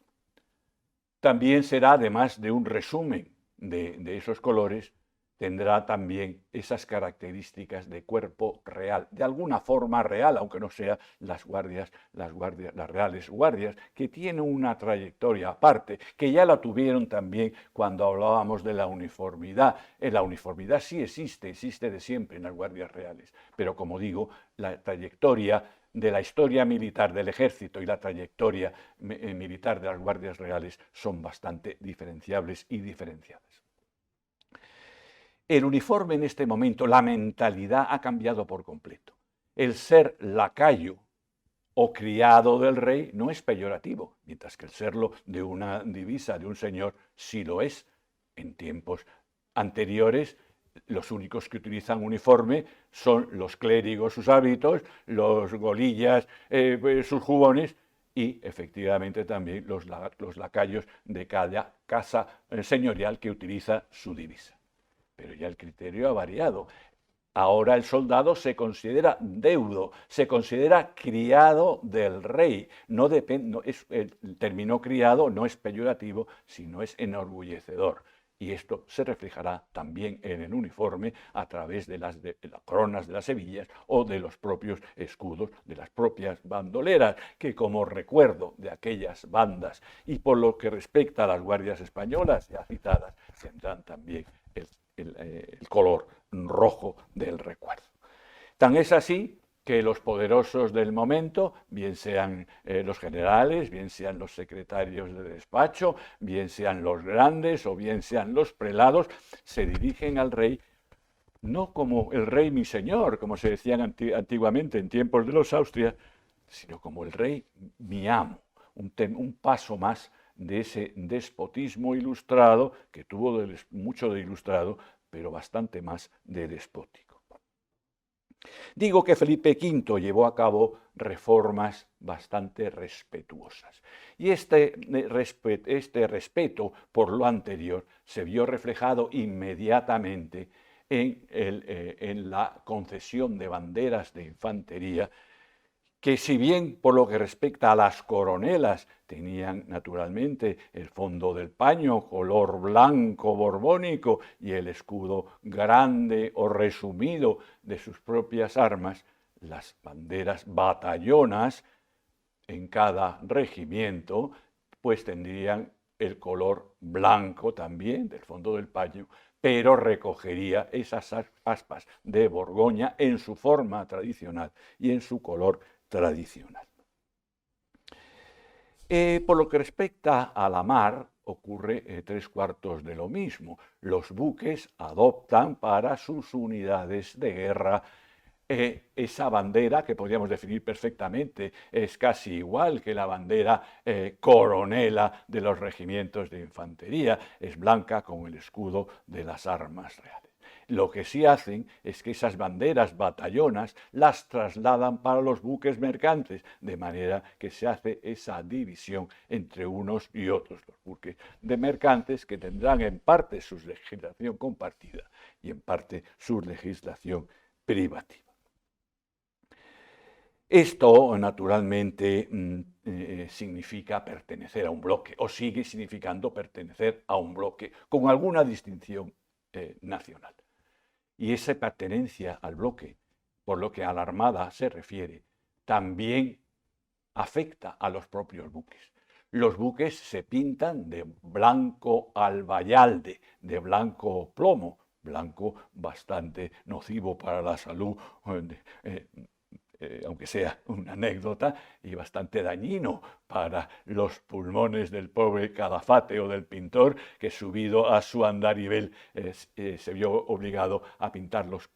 también será, además de un resumen de esos colores, tendrá también esas características de cuerpo real, de alguna forma real, aunque no sea las reales guardias, que tienen una trayectoria aparte, que ya la tuvieron también cuando hablábamos de la uniformidad. La uniformidad sí existe de siempre en las guardias reales, pero como digo, la trayectoria de la historia militar del ejército y la trayectoria militar de las guardias reales son bastante diferenciables y diferenciadas. El uniforme en este momento, la mentalidad ha cambiado por completo. El ser lacayo o criado del rey no es peyorativo, mientras que el serlo de una divisa, de un señor, sí lo es. En tiempos anteriores, los únicos que utilizan uniforme son los clérigos, sus hábitos, los golillas, sus jubones, y efectivamente también los lacayos de cada casa señorial que utiliza su divisa. Pero ya el criterio ha variado. Ahora el soldado se considera deudo, se considera criado del rey. El término criado no es peyorativo, sino es enorgullecedor. Y esto se reflejará también en el uniforme a través de las coronas de las hebillas o de los propios escudos, de las propias bandoleras, que como recuerdo de aquellas bandas y por lo que respecta a las guardias españolas ya citadas, tendrán también el color rojo del recuerdo. Tan es así que los poderosos del momento, bien sean los generales, bien sean los secretarios de despacho, bien sean los grandes o bien sean los prelados, se dirigen al rey no como el rey mi señor, como se decían antiguamente en tiempos de los Austrias, sino como el rey mi amo, un paso más de ese despotismo ilustrado, que tuvo mucho de ilustrado, pero bastante más de despótico. Digo que Felipe V llevó a cabo reformas bastante respetuosas, y este respeto por lo anterior se vio reflejado inmediatamente en la concesión de banderas de infantería, que si bien por lo que respecta a las coronelas tenían naturalmente el fondo del paño color blanco borbónico y el escudo grande o resumido de sus propias armas, las banderas batallonas en cada regimiento, pues tendrían el color blanco también del fondo del paño, pero recogería esas aspas de Borgoña en su forma tradicional y en su color tradicional. Por lo que respecta a la mar, ocurre 3/4 de lo mismo. Los buques adoptan para sus unidades de guerra esa bandera que podríamos definir perfectamente, es casi igual que la bandera coronela de los regimientos de infantería, es blanca con el escudo de las armas reales. Lo que sí hacen es que esas banderas batallonas las trasladan para los buques mercantes, de manera que se hace esa división entre unos y otros. Los buques de mercantes que tendrán en parte su legislación compartida y en parte su legislación privativa. Esto, naturalmente, significa pertenecer a un bloque, o sigue significando pertenecer a un bloque, con alguna distinción nacional. Y esa pertenencia al bloque, por lo que a la Armada se refiere, también afecta a los propios buques. Los buques se pintan de blanco albayalde, de blanco plomo, blanco bastante nocivo para la salud, aunque sea una anécdota, y bastante dañino para los pulmones del pobre Calafate o del pintor, que subido a su andarivel se vio obligado a pintar los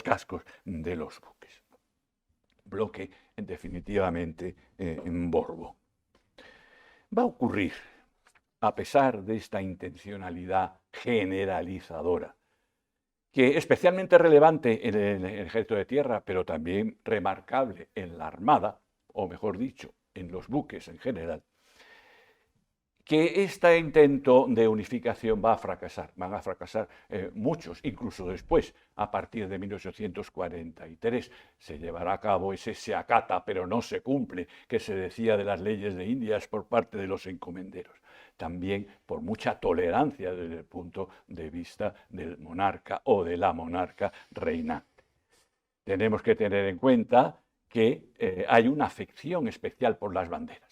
cascos de los buques. Bloque definitivamente en Borbo. Va a ocurrir, a pesar de esta intencionalidad generalizadora, que es especialmente relevante en el ejército de tierra, pero también remarcable en la armada, o mejor dicho, en los buques en general, que este intento de unificación va a fracasar. Van a fracasar muchos, incluso después, a partir de 1843. Se llevará a cabo ese se acata pero no se cumple, que se decía de las leyes de Indias por parte de los encomenderos. También por mucha tolerancia desde el punto de vista del monarca o de la monarca reinante. Tenemos que tener en cuenta que hay una afección especial por las banderas.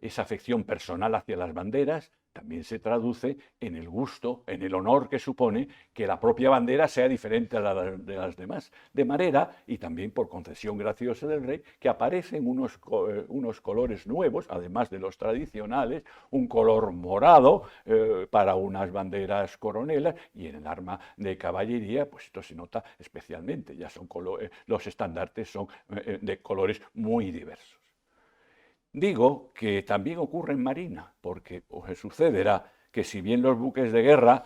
Esa afección personal hacia las banderas también se traduce en el gusto, en el honor que supone que la propia bandera sea diferente a la de las demás. De manera, y también por concesión graciosa del rey, que aparecen unos colores nuevos, además de los tradicionales, un color morado para unas banderas coronelas, y en el arma de caballería, pues esto se nota especialmente, ya son los estandartes son de colores muy diversos. Digo que también ocurre en marina, porque sucederá que si bien los buques de guerra,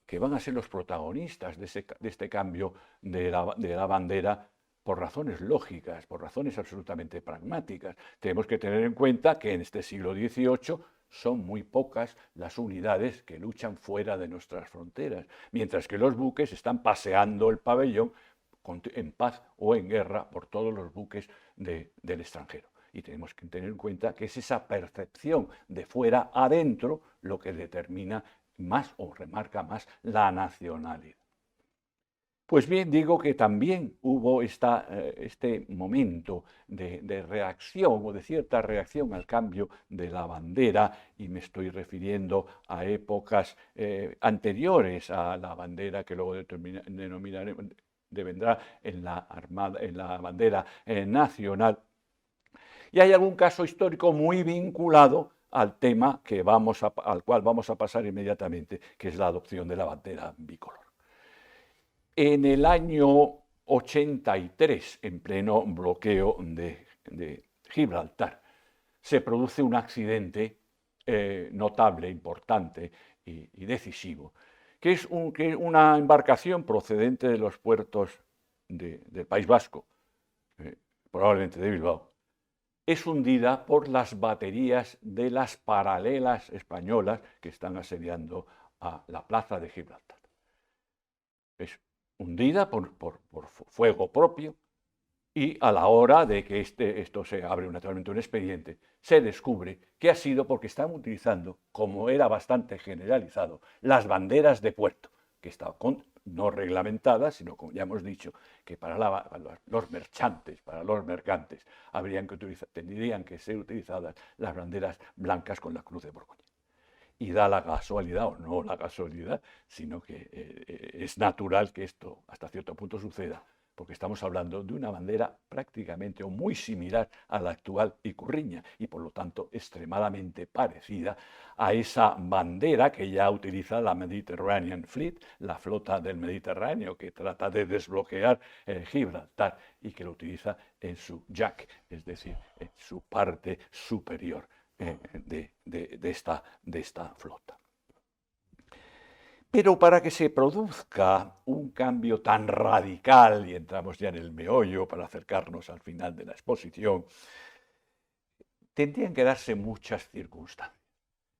que van a ser los protagonistas de este cambio de la bandera, por razones lógicas, por razones absolutamente pragmáticas, tenemos que tener en cuenta que en este siglo XVIII son muy pocas las unidades que luchan fuera de nuestras fronteras, mientras que los buques están paseando el pabellón en paz o en guerra por todos los buques del extranjero. Y tenemos que tener en cuenta que es esa percepción de fuera adentro lo que determina más o remarca más la nacionalidad. Pues bien, digo que también hubo este momento de reacción o de cierta reacción al cambio de la bandera, y me estoy refiriendo a épocas anteriores a la bandera que luego devendrá en la bandera nacional. Y hay algún caso histórico muy vinculado al tema al cual vamos a pasar inmediatamente, que es la adopción de la bandera bicolor. En el año 83, en pleno bloqueo de Gibraltar, se produce un accidente notable, importante y decisivo, que es una embarcación procedente de los puertos del País Vasco, probablemente de Bilbao, es hundida por las baterías de las paralelas españolas que están asediando a la plaza de Gibraltar. Es hundida por fuego propio, y a la hora de que esto se abre naturalmente un expediente, se descubre que ha sido porque estaban utilizando, como era bastante generalizado, las banderas de puerto, que estaban no reglamentada, sino, como ya hemos dicho, que para los mercantes, tendrían que ser utilizadas las banderas blancas con la cruz de Borgoña. Y da la casualidad, o no la casualidad, sino que es natural que esto hasta cierto punto suceda, porque estamos hablando de una bandera prácticamente o muy similar a la actual icurriña y por lo tanto extremadamente parecida a esa bandera que ya utiliza la Mediterranean Fleet, la flota del Mediterráneo que trata de desbloquear Gibraltar y que lo utiliza en su jack, es decir, en su parte superior de esta flota. Pero para que se produzca un cambio tan radical, y entramos ya en el meollo para acercarnos al final de la exposición, tendrían que darse muchas circunstancias.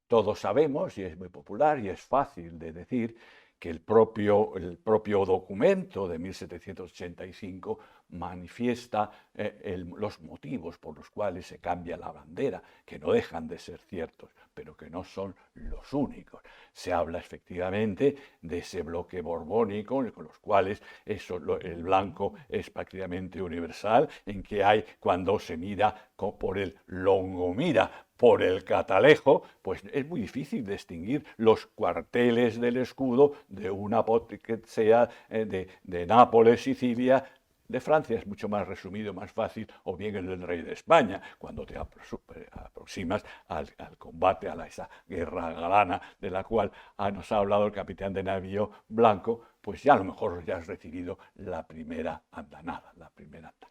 Todos sabemos, y es muy popular y es fácil de decir, que el propio documento de 1785 manifiesta los motivos por los cuales se cambia la bandera, que no dejan de ser ciertos, pero que no son los únicos. Se habla efectivamente de ese bloque borbónico, con los cuales el blanco es prácticamente universal, en que hay, cuando se mira por el longomira, por el catalejo, pues es muy difícil distinguir los cuarteles del escudo de una que sea de Nápoles, Sicilia. De Francia es mucho más resumido, más fácil, o bien el del rey de España, cuando te aproximas al combate, a esa guerra galana de la cual nos ha hablado el capitán de navío Blanco, pues ya a lo mejor ya has recibido la primera andanada, la primera andanada.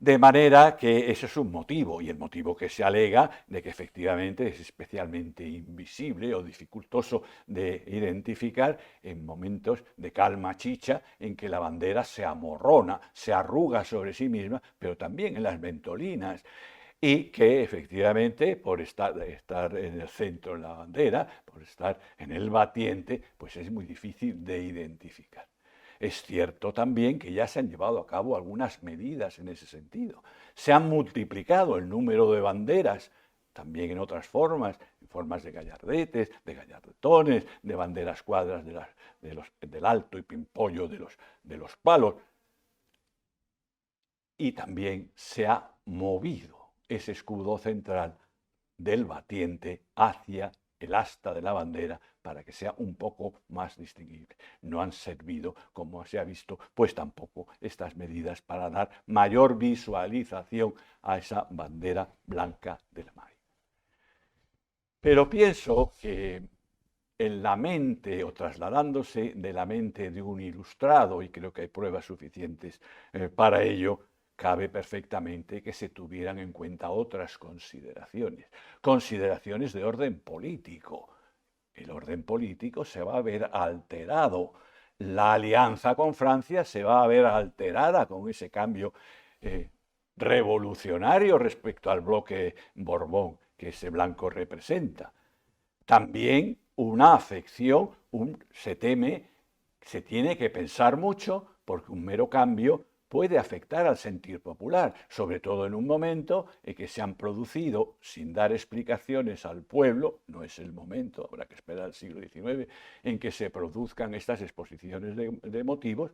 De manera que ese es un motivo, y el motivo que se alega de que efectivamente es especialmente invisible o dificultoso de identificar en momentos de calma chicha en que la bandera se amorrona, se arruga sobre sí misma, pero también en las ventolinas, y que efectivamente por estar en el centro de la bandera, por estar en el batiente, pues es muy difícil de identificar. Es cierto también que ya se han llevado a cabo algunas medidas en ese sentido. Se han multiplicado el número de banderas, también en otras formas, en formas de gallardetes, de gallardetones, de banderas cuadras del alto y pimpollo de los palos. Y también se ha movido ese escudo central del batiente hacia el asta de la bandera para que sea un poco más distinguible. No han servido, como se ha visto, pues tampoco estas medidas para dar mayor visualización a esa bandera blanca del mar. Pero pienso que en la mente, o trasladándose de la mente de un ilustrado, y creo que hay pruebas suficientes para ello, cabe perfectamente que se tuvieran en cuenta otras consideraciones de orden político. El orden político se va a ver alterado. La alianza con Francia se va a ver alterada con ese cambio revolucionario respecto al bloque Borbón que ese blanco representa. También una afección, se tiene que pensar mucho porque un mero cambio puede afectar al sentir popular, sobre todo en un momento en que se han producido, sin dar explicaciones al pueblo, no es el momento, habrá que esperar al siglo XIX, en que se produzcan estas exposiciones de motivos,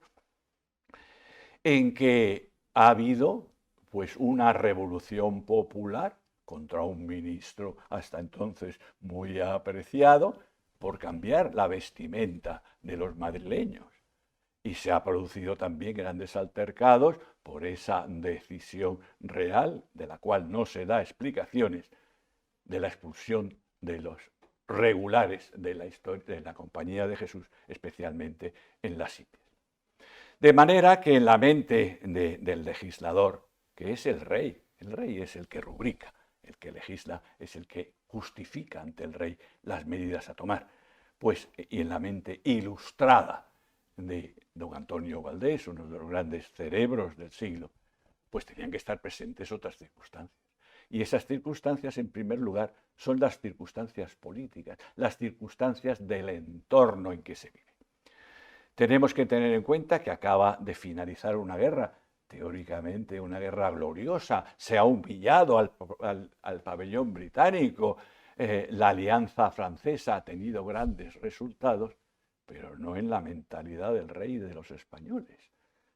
en que ha habido pues una revolución popular contra un ministro hasta entonces muy apreciado por cambiar la vestimenta de los madrileños. Y se ha producido también grandes altercados por esa decisión real, de la cual no se da explicaciones, de la expulsión de los regulares de la historia de la Compañía de Jesús, especialmente en las Indias. De manera que en la mente del legislador, que es el rey es el que rubrica, el que legisla es el que justifica ante el rey las medidas a tomar, pues, y en la mente ilustrada de don Antonio Valdés, uno de los grandes cerebros del siglo, pues tenían que estar presentes otras circunstancias. Y esas circunstancias, en primer lugar, son las circunstancias políticas, las circunstancias del entorno en que se vive. Tenemos que tener en cuenta que acaba de finalizar una guerra, teóricamente una guerra gloriosa, se ha humillado al pabellón británico, la alianza francesa ha tenido grandes resultados, pero no en la mentalidad del rey y de los españoles.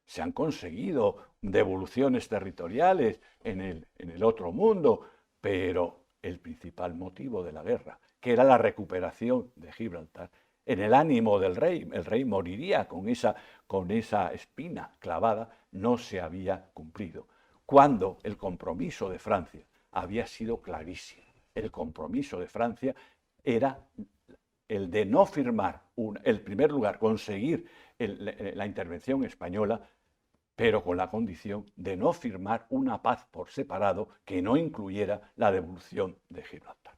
Se han conseguido devoluciones territoriales en el otro mundo, pero el principal motivo de la guerra, que era la recuperación de Gibraltar, en el ánimo del rey, el rey moriría con esa espina clavada, no se había cumplido. Cuando el compromiso de Francia había sido clarísimo. El compromiso de Francia era el de no firmar, en primer lugar, conseguir la intervención española, pero con la condición de no firmar una paz por separado que no incluyera la devolución de Gibraltar.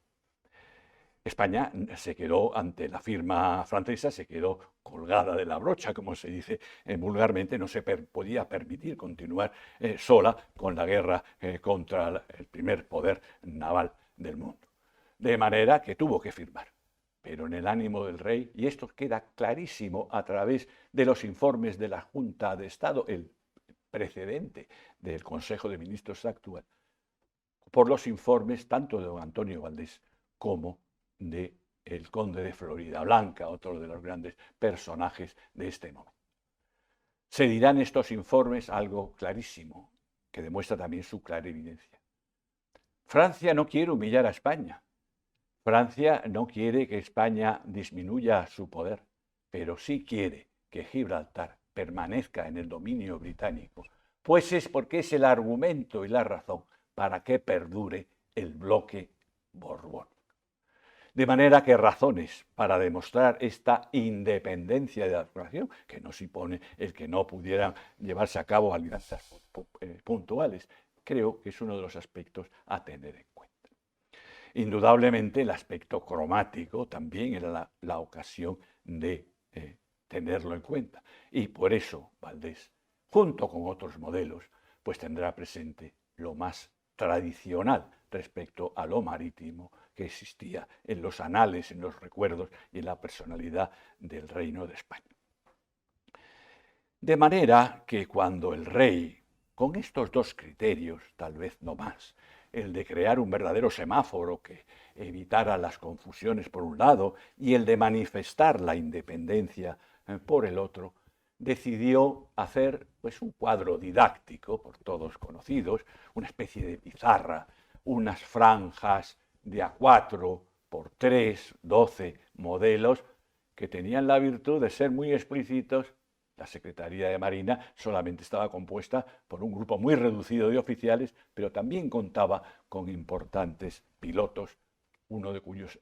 España se quedó ante la firma francesa, se quedó colgada de la brocha, como se dice vulgarmente, no se podía permitir continuar sola con la guerra contra el primer poder naval del mundo. De manera que tuvo que firmar, pero en el ánimo del rey, y esto queda clarísimo a través de los informes de la Junta de Estado, el precedente del Consejo de Ministros actual, por los informes tanto de don Antonio Valdés como de el conde de Florida Blanca, otro de los grandes personajes de este momento. Se dirá en estos informes algo clarísimo, que demuestra también su clarividencia. Francia no quiere humillar a España. Francia no quiere que España disminuya su poder, pero sí quiere que Gibraltar permanezca en el dominio británico, pues es porque es el argumento y la razón para que perdure el bloque borbónico. De manera que razones para demostrar esta independencia de la nación, que no supone el que no pudieran llevarse a cabo alianzas puntuales, creo que es uno de los aspectos a tener en cuenta. Indudablemente el aspecto cromático también era la ocasión de tenerlo en cuenta. Y por eso Valdés, junto con otros modelos, pues tendrá presente lo más tradicional respecto a lo marítimo que existía en los anales, en los recuerdos y en la personalidad del Reino de España. De manera que cuando el rey, con estos dos criterios, tal vez no más, el de crear un verdadero semáforo que evitara las confusiones por un lado y el de manifestar la independencia por el otro, decidió hacer pues, un cuadro didáctico, por todos conocidos, una especie de pizarra, unas franjas de A4 por 3, 12 modelos que tenían la virtud de ser muy explícitos. La Secretaría de Marina solamente estaba compuesta por un grupo muy reducido de oficiales, pero también contaba con importantes pilotos, uno de cuyas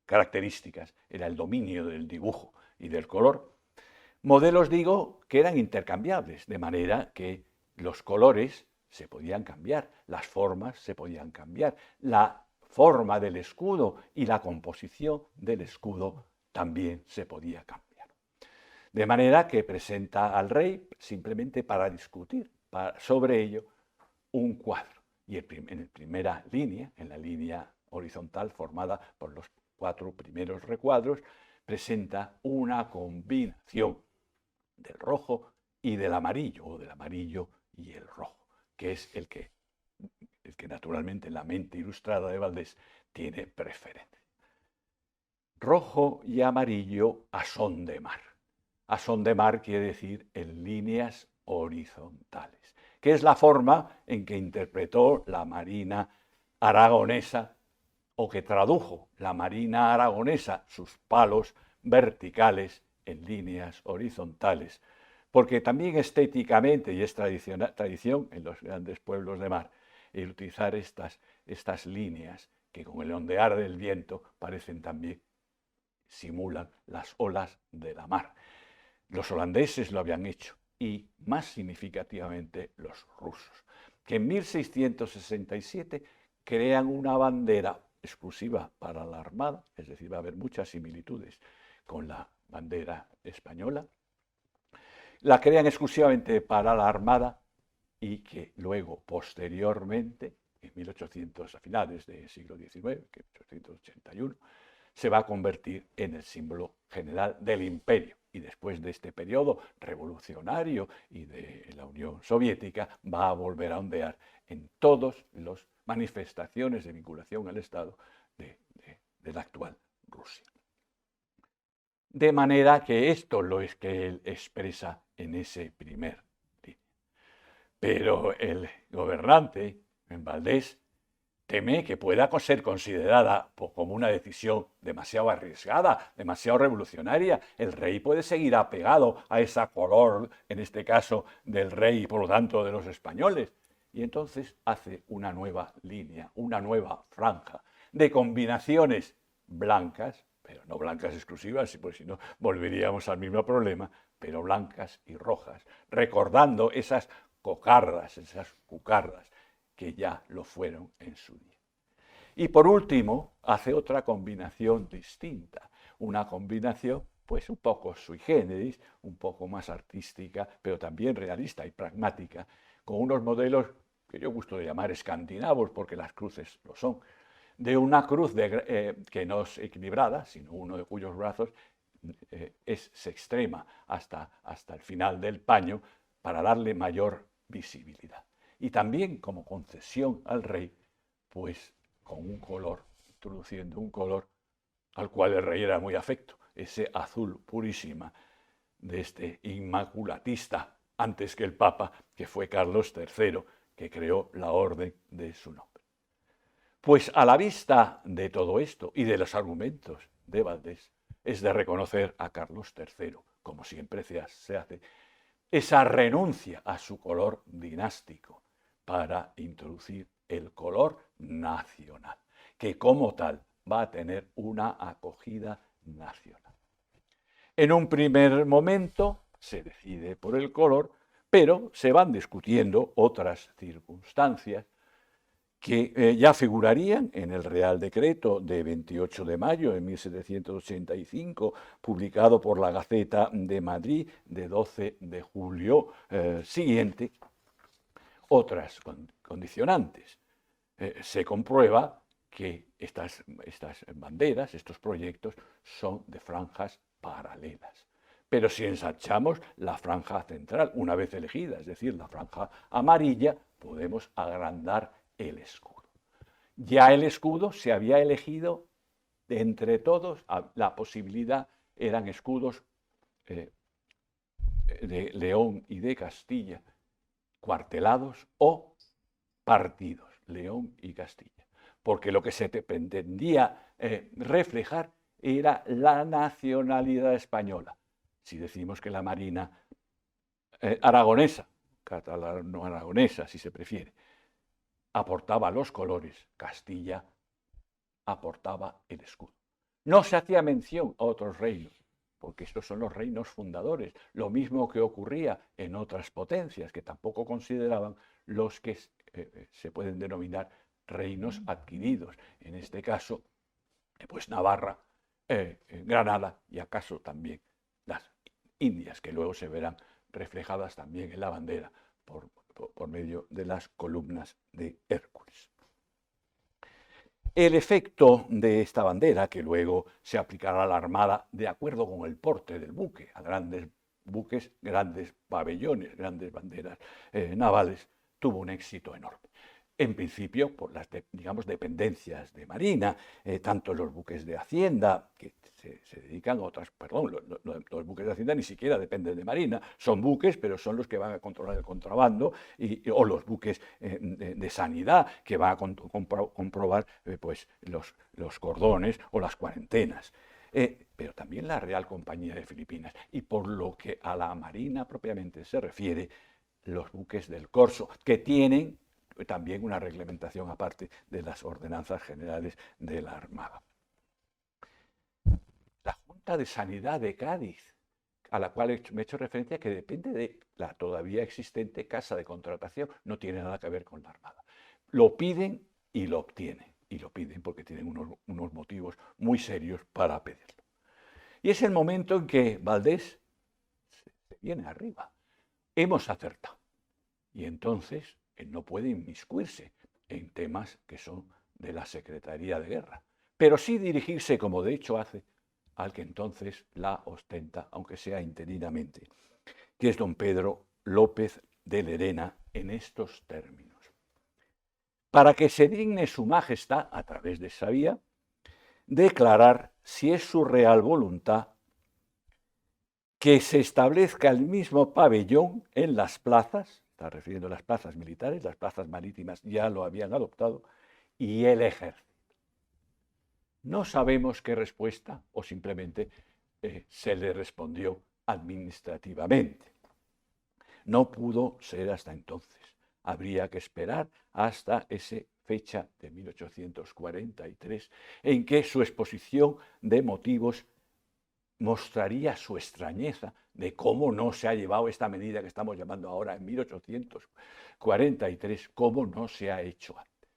características era el dominio del dibujo y del color. Modelos, digo, que eran intercambiables, de manera que los colores se podían cambiar, las formas se podían cambiar, la forma del escudo y la composición del escudo también se podía cambiar. De manera que presenta al rey simplemente para discutir sobre ello un cuadro. Y en la primera línea, en la línea horizontal formada por los 4 primeros recuadros, presenta una combinación del rojo y del amarillo, o del amarillo y el rojo, que es el que naturalmente en la mente ilustrada de Valdés tiene preferencia. Rojo y amarillo a son de mar. A son de mar quiere decir en líneas horizontales, que es la forma en que interpretó la Marina aragonesa o que tradujo la Marina aragonesa sus palos verticales en líneas horizontales, porque también estéticamente, y es tradición en los grandes pueblos de mar, el utilizar estas líneas que con el ondear del viento parecen también, simulan las olas de la mar. Los holandeses lo habían hecho y más significativamente los rusos, que en 1667 crean una bandera exclusiva para la Armada, es decir, va a haber muchas similitudes con la bandera española, la crean exclusivamente para la Armada y que luego, posteriormente, en 1800, a finales del siglo XIX, que 1881, se va a convertir en el símbolo general del imperio. Y después de este periodo revolucionario y de la Unión Soviética, va a volver a ondear en todas las manifestaciones de vinculación al Estado de la actual Rusia. De manera que esto lo es que él expresa en ese primer línea. Pero el gobernante, en Valdés, teme que pueda ser considerada como una decisión demasiado arriesgada, demasiado revolucionaria. El rey puede seguir apegado a esa color, en este caso del rey y por lo tanto de los españoles. Y entonces hace una nueva línea, una nueva franja de combinaciones blancas, pero no blancas exclusivas, porque si no volveríamos al mismo problema, pero blancas y rojas, recordando esas cocardas, esas cucardas que ya lo fueron en su día. Y por último, hace otra combinación distinta, una combinación pues un poco sui generis, un poco más artística, pero también realista y pragmática, con unos modelos que yo gusto de llamar escandinavos, porque las cruces lo son, de una cruz que no es equilibrada, sino uno de cuyos brazos se extrema hasta el final del paño para darle mayor visibilidad. Y también como concesión al rey, pues con un color, introduciendo un color al cual el rey era muy afecto, ese azul purísima de este inmaculatista antes que el Papa, que fue Carlos III, que creó la orden de su nombre. Pues a la vista de todo esto y de los argumentos de Valdés, es de reconocer a Carlos III, como siempre se hace, esa renuncia a su color dinástico para introducir el color nacional, que como tal va a tener una acogida nacional. En un primer momento se decide por el color, pero se van discutiendo otras circunstancias que ya figurarían en el Real Decreto de 28 de mayo de 1785, publicado por la Gaceta de Madrid de 12 de julio siguiente, otras condicionantes. Se comprueba que estas banderas, estos proyectos, son de franjas paralelas. Pero si ensanchamos la franja central, una vez elegida, es decir, la franja amarilla, podemos agrandar el escudo. Ya el escudo se había elegido de entre todos, la posibilidad eran escudos de León y de Castilla, cuartelados o partidos, León y Castilla, porque lo que se pretendía reflejar era la nacionalidad española. Si decimos que la Marina aragonesa, catalano-aragonesa, si se prefiere, aportaba los colores, Castilla aportaba el escudo. No se hacía mención a otros reinos, porque estos son los reinos fundadores, lo mismo que ocurría en otras potencias que tampoco consideraban los que se pueden denominar reinos adquiridos, en este caso, pues Navarra, Granada y acaso también las Indias, que luego se verán reflejadas también en la bandera por medio de las columnas de Hércules. El efecto de esta bandera, que luego se aplicará a la Armada de acuerdo con el porte del buque, a grandes buques, grandes pabellones, grandes banderas navales, tuvo un éxito enorme. En principio, por las dependencias de Marina, tanto los buques de Hacienda, que se dedican a otras, los buques de Hacienda ni siquiera dependen de Marina, son buques, pero son los que van a controlar el contrabando, o los buques de sanidad, que van a comprobar pues, los cordones o las cuarentenas. Pero también la Real Compañía de Filipinas. Y por lo que a la Marina propiamente se refiere, los buques del Corso, que tienen también una reglamentación aparte de las ordenanzas generales de la Armada. La Junta de Sanidad de Cádiz, a la cual me he hecho referencia, que depende de la todavía existente Casa de Contratación, no tiene nada que ver con la Armada. Lo piden y lo obtienen, y lo piden porque tienen unos motivos muy serios para pedirlo. Y es el momento en que Valdés se viene arriba. Hemos acertado. Y entonces él no puede inmiscuirse en temas que son de la Secretaría de Guerra, pero sí dirigirse, como de hecho hace, al que entonces la ostenta, aunque sea interinamente, que es don Pedro López de Lerena, en estos términos. Para que se digne su majestad, a través de esa vía, declarar si es su real voluntad que se establezca el mismo pabellón en las plazas, está refiriendo a las plazas militares, las plazas marítimas ya lo habían adoptado, y el ejército. No sabemos qué respuesta o simplemente se le respondió administrativamente. No pudo ser hasta entonces. Habría que esperar hasta esa fecha de 1843 en que su exposición de motivos mostraría su extrañeza de cómo no se ha llevado esta medida que estamos llamando ahora en 1843, cómo no se ha hecho antes.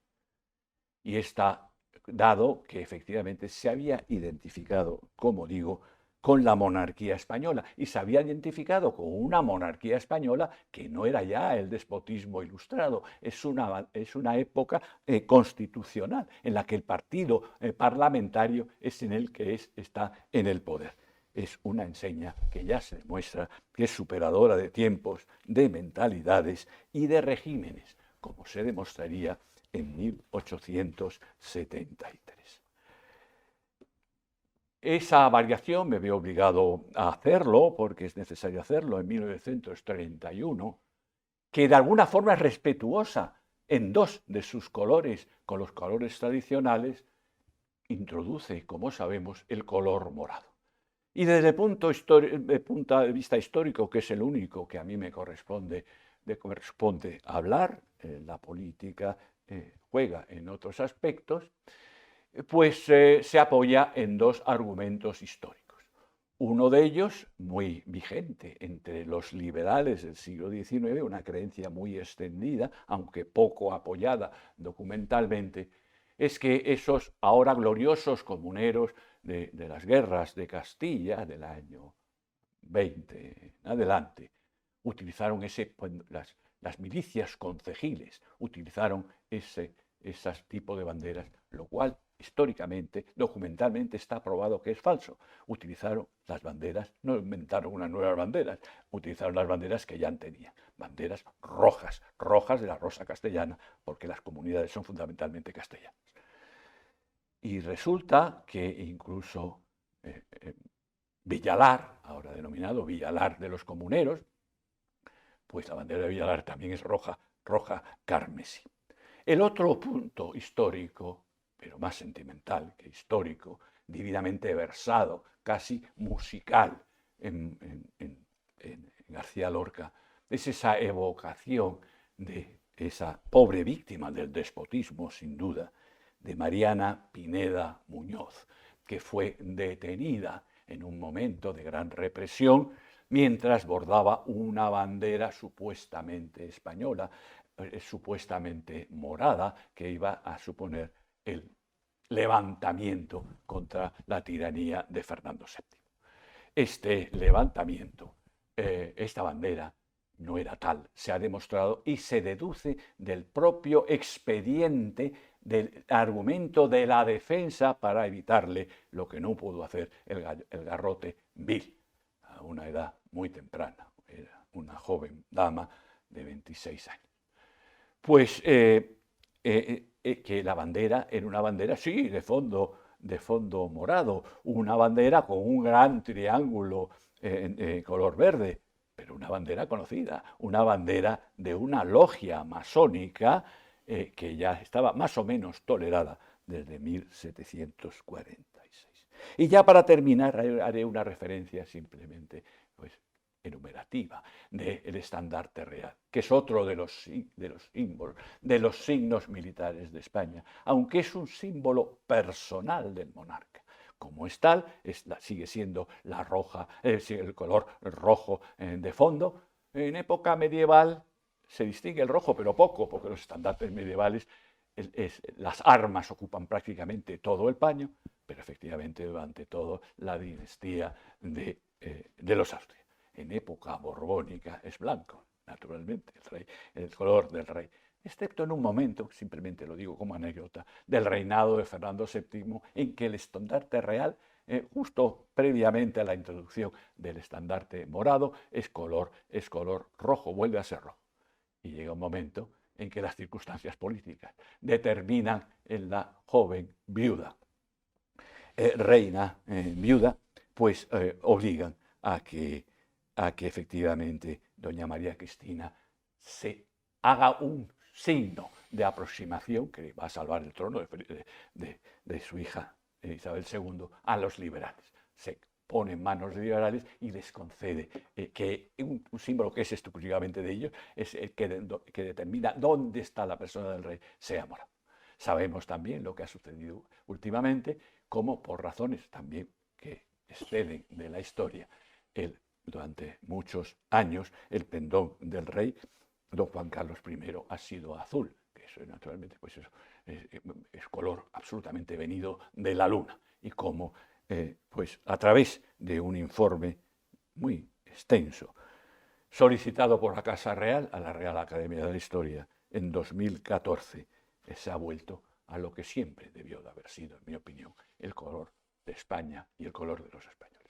Y está dado que efectivamente se había identificado, como digo, con la monarquía española y se había identificado con una monarquía española que no era ya el despotismo ilustrado, es una época constitucional en la que el partido parlamentario es en el que está en el poder. Es una enseña que ya se demuestra que es superadora de tiempos, de mentalidades y de regímenes, como se demostraría en 1873. Esa variación me veo obligado a hacerlo, porque es necesario hacerlo, en 1931, que de alguna forma es respetuosa en dos de sus colores con los colores tradicionales, introduce, como sabemos, el color morado. Y desde el punto de vista histórico, que es el único que a mí me corresponde hablar, la política juega en otros aspectos, pues se apoya en dos argumentos históricos. Uno de ellos, muy vigente entre los liberales del siglo XIX, una creencia muy extendida, aunque poco apoyada documentalmente, es que esos ahora gloriosos comuneros de las guerras de Castilla del año 20 en adelante, utilizaron las milicias concejiles, utilizaron ese tipo de banderas, lo cual históricamente, documentalmente está probado que es falso. Utilizaron las banderas, no inventaron unas nuevas banderas, utilizaron las banderas que ya tenían, banderas rojas, rojas de la rosa castellana, porque las comunidades son fundamentalmente castellanas. Y resulta que incluso Villalar, ahora denominado Villalar de los Comuneros, pues la bandera de Villalar también es roja, roja carmesí. El otro punto histórico, pero más sentimental que histórico, divinamente versado, casi musical en García Lorca, es esa evocación de esa pobre víctima del despotismo, sin duda, de Mariana Pineda Muñoz, que fue detenida en un momento de gran represión mientras bordaba una bandera supuestamente española, supuestamente morada, que iba a suponer el levantamiento contra la tiranía de Fernando VII. Este levantamiento, esta bandera, no era tal, se ha demostrado y se deduce del propio expediente del argumento de la defensa para evitarle lo que no pudo hacer el garrote vil a una edad muy temprana, era una joven dama de 26 años. Pues que la bandera era una bandera, sí, de fondo morado, una bandera con un gran triángulo color verde, pero una bandera conocida, una bandera de una logia masónica que ya estaba más o menos tolerada desde 1746. Y ya para terminar haré una referencia simplemente pues, enumerativa del estandarte real, que es otro de los símbolos, de los signos militares de España, aunque es un símbolo personal del monarca. Como es tal, sigue siendo la roja, el color rojo de fondo. En época medieval se distingue el rojo, pero poco, porque los estandartes medievales, las armas ocupan prácticamente todo el paño, pero efectivamente durante toda la dinastía de los Austrias. En época borbónica es blanco, naturalmente, el color del rey, excepto en un momento, simplemente lo digo como anécdota, del reinado de Fernando VII, en que el estandarte real, justo previamente a la introducción del estandarte morado, es color rojo, vuelve a ser rojo. Y llega un momento en que las circunstancias políticas determinan en la joven viuda, reina viuda, pues obligan a que a que efectivamente doña María Cristina se haga un signo de aproximación que va a salvar el trono de su hija Isabel II a los liberales. Se pone en manos de liberales y les concede que un símbolo que es exclusivamente de ellos, es el que determina dónde está la persona del rey, sea morado. Sabemos también lo que ha sucedido últimamente, como por razones también que exceden de la historia, durante muchos años el pendón del rey, don Juan Carlos I, ha sido azul, que eso naturalmente pues eso, es color absolutamente venido de la luna, y como pues a través de un informe muy extenso solicitado por la Casa Real a la Real Academia de la Historia en 2014, se ha vuelto a lo que siempre debió de haber sido, en mi opinión, el color de España y el color de los españoles.